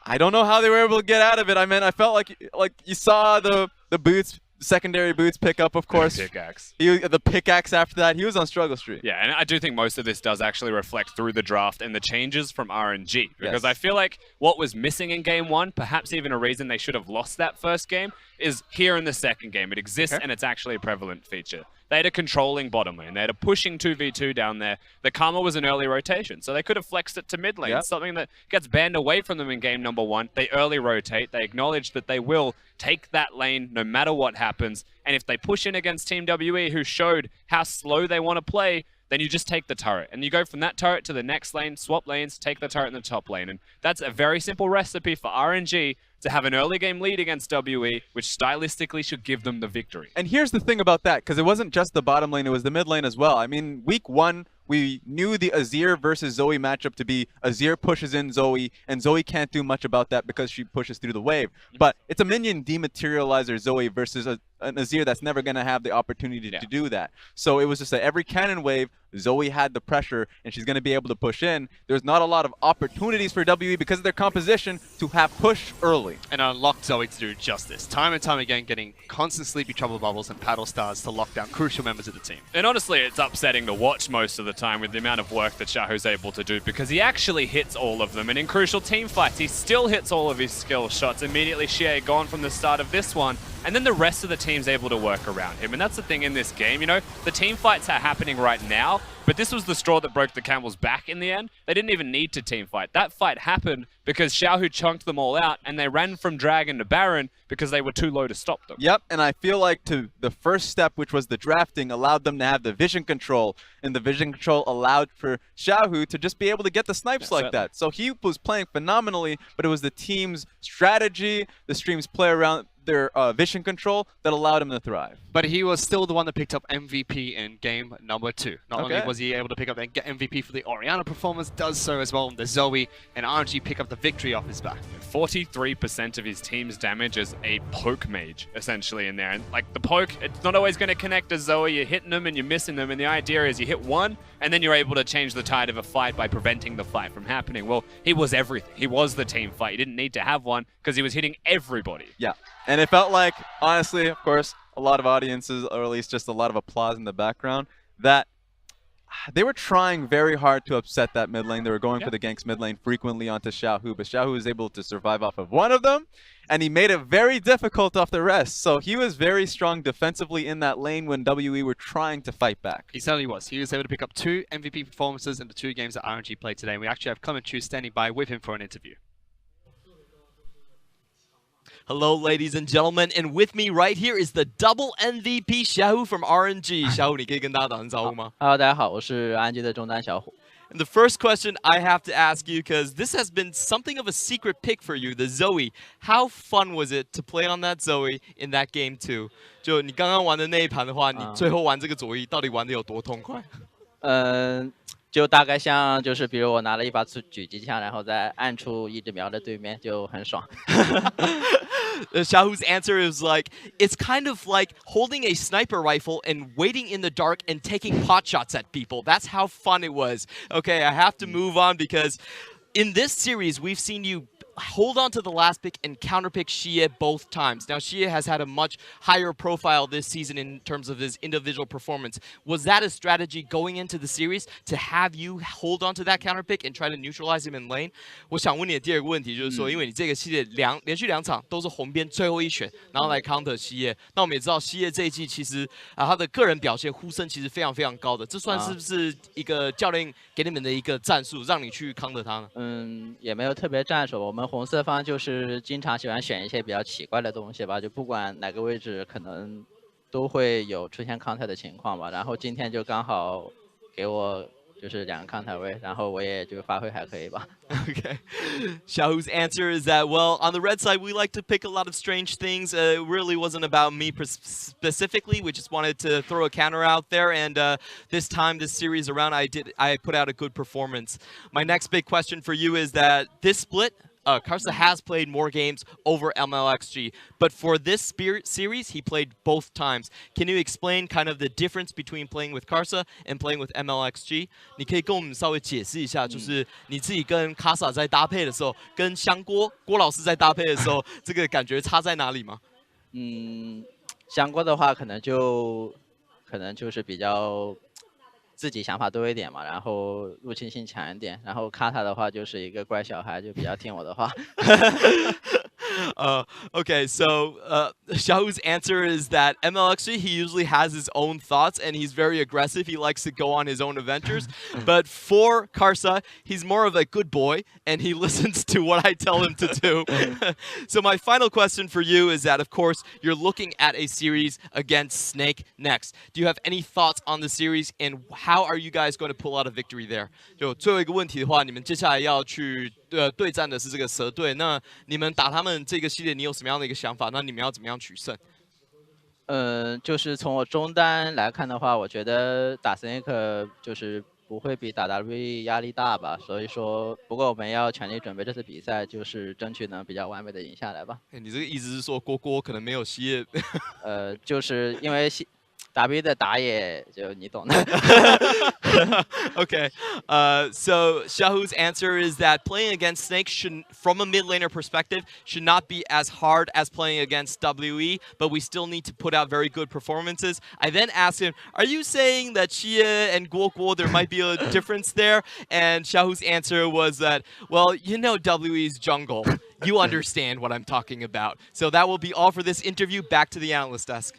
I don't know how they were able to get out of it. I mean, I felt like you saw the boots, secondary boots pick up, of course. Pickaxe. The pickaxe after that. He was on struggle street. Yeah, and I do think most of this does actually reflect through the draft and the changes from RNG. Because I feel like what was missing in game 1, perhaps even a reason they should have lost that first game, is here in the second game. It exists and it's actually a prevalent feature. They had a controlling bottom lane. They had a pushing 2v2 down there. The Karma was an early rotation, so they could have flexed it to mid lane. It's something that gets banned away from them in game number 1. They early rotate. They acknowledge that they will take that lane no matter what happens. And if they push in against Team WE, who showed how slow they want to play, then you just take the turret. And you go from that turret to the next lane, swap lanes, take the turret in the top lane. And that's a very simple recipe for RNG to have an early game lead against WE, which stylistically should give them the victory. And here's the thing about that, because it wasn't just the bottom lane, it was the mid lane as well. I mean, week 1 we knew the Azir versus Zoe matchup to be Azir pushes in Zoe, and Zoe can't do much about that because she pushes through the wave. But it's a minion dematerializer Zoe versus an Azir that's never going to have the opportunity to do that. So it was just that every cannon wave, Zoe had the pressure, and she's going to be able to push in. There's not a lot of opportunities for WE because of their composition to have push early. And unlocked Zoe to do just this. Time and time again, getting constant Sleepy Trouble Bubbles and Paddle Stars to lock down crucial members of the team. And honestly, it's upsetting to watch most of the time with the amount of work that Xiaohu's able to do, because he actually hits all of them. And in crucial team fights, he still hits all of his skill shots. Immediately, Xie gone from the start of this one. And then the rest of the team's able to work around him. And that's the thing in this game, you know, the team fights are happening right now, but this was the straw that broke the camel's back in the end. They didn't even need to team fight. That fight happened because Xiaohu chunked them all out, and they ran from Dragon to Baron because they were too low to stop them. Yep, and I feel like the first step, which was the drafting, allowed them to have the vision control, and the vision control allowed for Xiaohu to just be able to get the snipes like that. So he was playing phenomenally, but it was the team's strategy, the stream's play around their vision control that allowed him to thrive. But he was still the one that picked up MVP in game number 2. Not only was he able to pick up and get MVP for the Orianna performance, does so as well. The Zoe and RNG pick up the victory off his back. 43% of his team's damage is a poke mage, essentially, in there. And like the poke, it's not always going to connect to Zoe. You're hitting them and you're missing them. And the idea is you hit one, and then you're able to change the tide of a fight by preventing the fight from happening. Well, he was everything. He was the team fight. He didn't need to have one because he was hitting everybody. Yeah. And it felt like, honestly, of course, a lot of audiences, or at least just a lot of applause in the background, that they were trying very hard to upset that mid lane. They were going for the ganks mid lane frequently onto Xiaohu, but Xiaohu was able to survive off of one of them, and he made it very difficult off the rest. So he was very strong defensively in that lane when WE were trying to fight back. He certainly was. He was able to pick up 2 MVP performances in the 2 games that RNG played today. And we actually have Clement Chu standing by with him for an interview. Hello, ladies and gentlemen, and with me right here is the double MVP Xiaohu from RNG. Xiaohu, 你可以跟大家打声招呼吗？ Hello， 大家好，我是RNG的中单小虎。 And the first question I have to ask you, because this has been something of a secret pick for you, the Zoe. How fun was it to play on that Zoe in that game 2? 就你刚刚玩的那一盘的话，你最后玩这个左翼到底玩的有多痛快？就大概像就是比如我拿了一把狙击枪，然后再按出一直瞄着对面，就很爽。Xiaohu's answer is like, it's kind of like holding a sniper rifle and waiting in the dark and taking pot shots at people. That's how fun it was. Okay, I have to move on because in this series, we've seen you hold on to the last pick and counterpick Xie both times. Now, Xie has had a much higher profile this season in terms of his individual performance. Was that a strategy going into the series to have you hold on to that counterpick and try to neutralize him in lane? 我想问你的第二个问题就是说，因为你这个系列连续2场都是红边最后一选，然后来 counter Xie。那我们也知道Xie这一季其实他的个人表现呼声其实非常非常高的，这算是不是一个教练给你们的一个战术，让你去 counter 他呢？也没有特别战术，我们红色方就是经常喜欢选一些比较奇怪的东西吧，就不管哪个位置可能都会有出现 counter 的情况吧。然后今天就刚好给我就是2个 counter 位，然后我也就发挥还可以吧。Okay. Xiaohu's answer is that, well, on the red side, we like to pick a lot of strange things. It really wasn't about me specifically. We just wanted to throw a counter out there. And this time, this series around, I put out a good performance. My next big question for you is that this split, Karsa has played more games over MLXG, but for this series, he played both times. Can you explain kind of the difference between playing with Karsa and playing with MLXG? 你可以跟我们稍微解释一下，就是你自己跟 Karsa 在搭配的时候，跟香郭老师在搭配的时候，这个感觉差在哪里吗？香郭的话，可能就是比较自己想法多一点嘛，然后入侵性强一点，然后卡塔的话就是一个乖小孩，就比较听我的话。Okay, so Xiaohu's answer is that MLXG, he usually has his own thoughts and he's very aggressive. He likes to go on his own adventures. But for Karsa, he's more of a good boy and he listens to what I tell him to do. So my final question for you is that, of course, you're looking at a series against Snake next. Do you have any thoughts on the series and how are you guys going to pull out a victory there? 就最后一个问题的话，你们接下来要去对战的是这个蛇队，那你们打他们这个系列，你有什么样的一个想法？那你们要怎么样取胜？就是从我中单来看的话，我觉得打 Snake 就是不会比打 WWE 压力大吧，所以说，不过我们要全力准备这次比赛，就是争取能比较完美的赢下来吧。你这个意思是说郭郭可能没有戏？就是因为W 的打野就你懂的。Okay, so Xiaohu's answer is that playing against Snake should, from a mid laner perspective, should not be as hard as playing against WE, but we still need to put out very good performances. I then asked him, are you saying that Xie and Guo Guo, there might be a difference there? And Xiaohu's answer was that, well, you know WE's jungle. You understand what I'm talking about. So that will be all for this interview. Back to the analyst desk.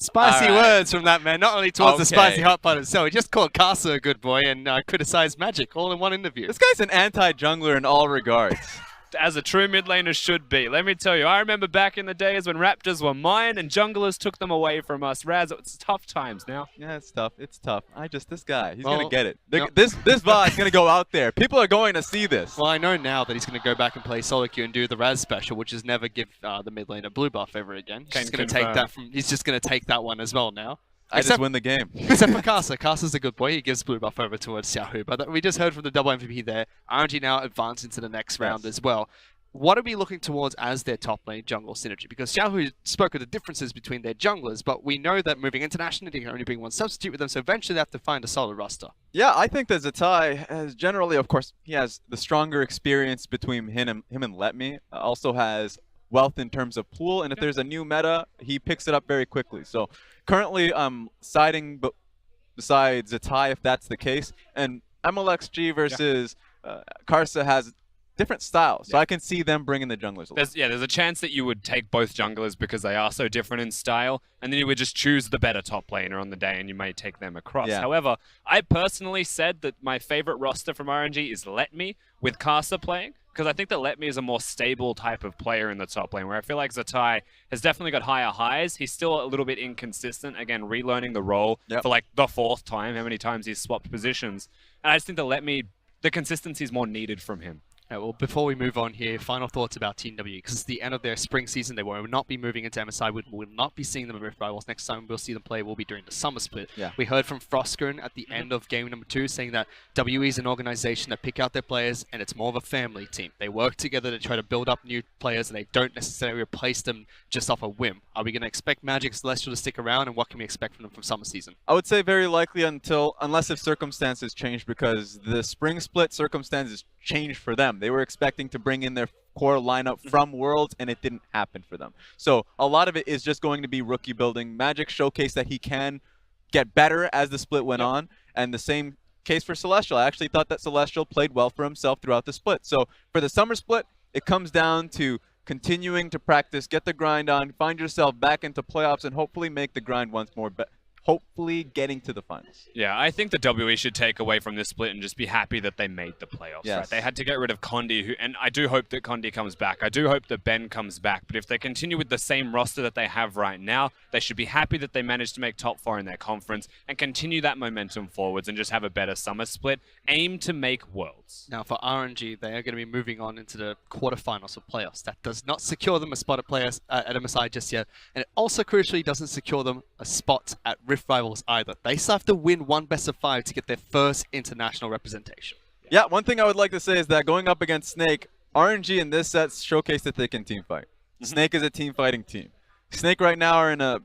Spicy words from that man, not only towards the spicy hot button, so he just called Casa a good boy and criticized Magic all in one interview. This guy's an anti-jungler in all regards. As a true mid laner should be. Let me tell you, I remember back in the days when Raptors were mine and junglers took them away from us. Raz, it's tough times now. Yeah, it's tough. It's tough. This guy, he's going to get it. This VOD is going to go out there. People are going to see this. Well, I know now that he's going to go back and play solo queue and do the Raz special, which is never give the mid laner blue buff ever again. He's going to take that he's just going to take that one as well now. I just win the game. Except for Casa. Casa's a good boy. He gives blue buff over towards Xiaohu. But we just heard from the double MVP there. RNG now advanced into the next round as well. What are we looking towards as their top lane jungle synergy? Because Xiaohu spoke of the differences between their junglers, but we know that moving internationally, they can only bring one substitute with them, so eventually they have to find a solid roster. Yeah, I think that Zatai has generally, of course, he has the stronger experience between him and Let Me. Also has wealth in terms of pool, and if there's a new meta, he picks it up very quickly. So currently I'm siding beside Zatai if that's the case, and MLXG versus Karsa has different styles, so I can see them bringing the junglers. There's a chance that you would take both junglers because they are so different in style, and then you would just choose the better top laner on the day, and you may take them across. However, I personally said that my favorite roster from RNG is Let Me with Karsa playing, because I think that Let Me is a more stable type of player in the top lane, where I feel like Zatai has definitely got higher highs. He's still a little bit inconsistent, again, relearning the role for like the 4th time, how many times he's swapped positions. And I just think that Let Me, the consistency is more needed from him. Well, before we move on here, final thoughts about Team W, because it's the end of their spring season. They will not be moving into MSI. We will not be seeing them at Rift Rivals. Next time we'll see them play will be during the summer split. We heard from Frostgren at the end of game number 2 saying that WE is an organization that pick out their players and it's more of a family team. They work together to try to build up new players and they don't necessarily replace them just off a whim. Are we going to expect Magic Celestial to stick around, and what can we expect from them from summer season? I would say very likely unless if circumstances change, because the spring split circumstances changed for them. They were expecting to bring in their core lineup from Worlds, and it didn't happen for them. So a lot of it is just going to be rookie building. Magic showcased that he can get better as the split went on, and the same case for Celestial. I actually thought that Celestial played well for himself throughout the split. So for the summer split, it comes down to continuing to practice, get the grind on, find yourself back into playoffs, and hopefully make the grind once more. Hopefully getting to the finals. Yeah, I think the WE should take away from this split and just be happy that they made the playoffs. Right? They had to get rid of Condi, and I do hope that Condi comes back. I do hope that Ben comes back. But if they continue with the same roster that they have right now, they should be happy that they managed to make top 4 in their conference and continue that momentum forwards and just have a better summer split. Aim to make Worlds. Now for RNG, they are going to be moving on into the quarterfinals of playoffs. That does not secure them a spot at MSI just yet, and it also crucially doesn't secure them a spot at Rift Rivals either. They still have to win one best of 5 to get their first international representation. Yeah, one thing I would like to say is that going up against Snake, RNG in this set showcased that they can team fight. Snake is a team fighting team. Snake right now are in a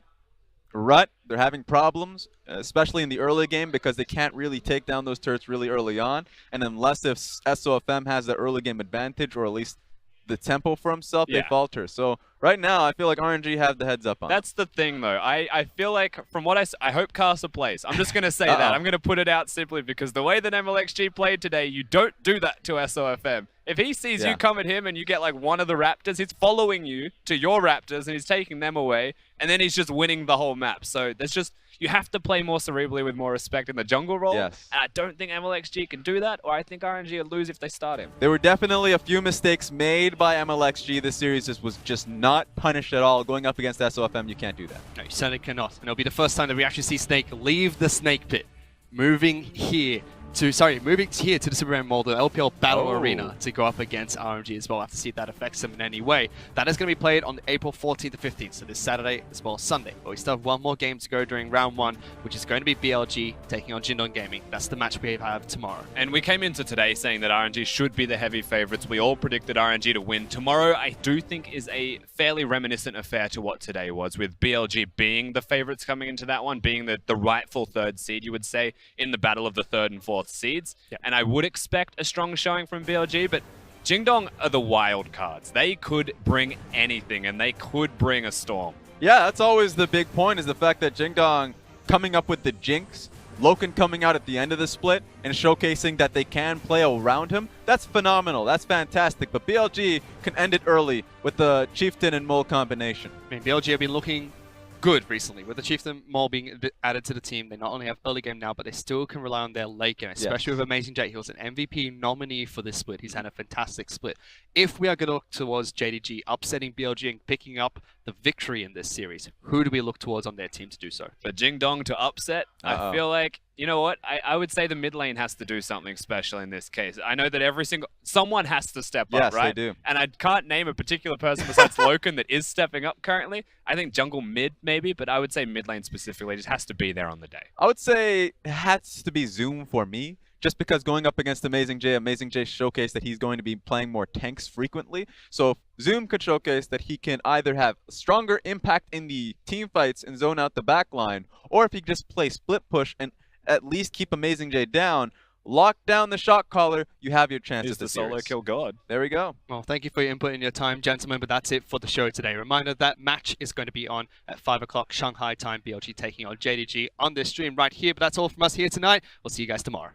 rut. They're having problems, especially in the early game, because they can't really take down those turrets really early on. And unless if SOFM has the early game advantage, or at least the tempo for himself, they falter. So right now, I feel like RNG have the heads up on. That's the thing, though. I feel like, from what I hope Karsa plays. I'm just going to say that. I'm going to put it out simply because the way that MLXG played today, you don't do that to SOFM. If he sees you come at him and you get like one of the Raptors, he's following you to your Raptors and he's taking them away, and then he's just winning the whole map. So there's just, you have to play more cerebrally with more respect in the jungle role. And I don't think MLXG can do that, or I think RNG will lose if they start him. There were definitely a few mistakes made by MLXG. This series was just not punished at all. Going up against SOFM, you can't do that. No, you certainly cannot. And it'll be the first time that we actually see Snake leave the Snake Pit. Moving here moving here to the Superman Mall, the LPL Battle Oh. Arena, to go up against RNG as well. We'll have to see if that affects them in any way. That is going to be played on April 14th to 15th, so this Saturday as well as Sunday. But we still have one more game to go during round 1, which is going to be BLG taking on Jingdong Gaming. That's the match we have tomorrow. And we came into today saying that RNG should be the heavy favorites. We all predicted RNG to win. Tomorrow, I do think, is a fairly reminiscent affair to what today was, with BLG being the favorites coming into that one, being the rightful 3rd seed, you would say, in the battle of the 3rd and 4th seeds. Yeah. And I would expect a strong showing from BLG, but Jingdong are the wild cards. They could bring anything, and they could bring a storm. Yeah, that's always the big point, is the fact that Jingdong coming up with the Jinx, Loken coming out at the end of the split and showcasing that they can play around him. That's phenomenal. That's fantastic. But BLG can end it early with the Chieftain and Mole combination. I mean, BLG have been looking good recently. With the Chieftain Mole being added to the team, they not only have early game now, but they still can rely on their late game, especially with Amazing J. He was an MVP nominee for this split. He's had a fantastic split. If we are going to look towards JDG upsetting BLG and picking up the victory in this series, who do we look towards on their team to do so? For Jingdong to upset, I feel like, you know what? I would say the mid lane has to do something special in this case. I know that someone has to step up, right? Yes, they do. And I can't name a particular person besides Loken that is stepping up currently. I think jungle mid maybe, but I would say mid lane specifically just has to be there on the day. I would say it has to be Zoom for me, just because going up against Amazing J showcased that he's going to be playing more tanks frequently. So if Zoom could showcase that he can either have stronger impact in the team fights and zone out the back line, or if he just play split push and at least keep Amazing J down, lock down the shot caller, you have your chance He's at the solo series. kill god. There we go. Well, thank you for your input and your time, gentlemen, but that's it for the show today. Reminder, that match is going to be on at 5 o'clock Shanghai time, BLG taking on JDG on this stream right here. But that's all from us here tonight. We'll see you guys tomorrow.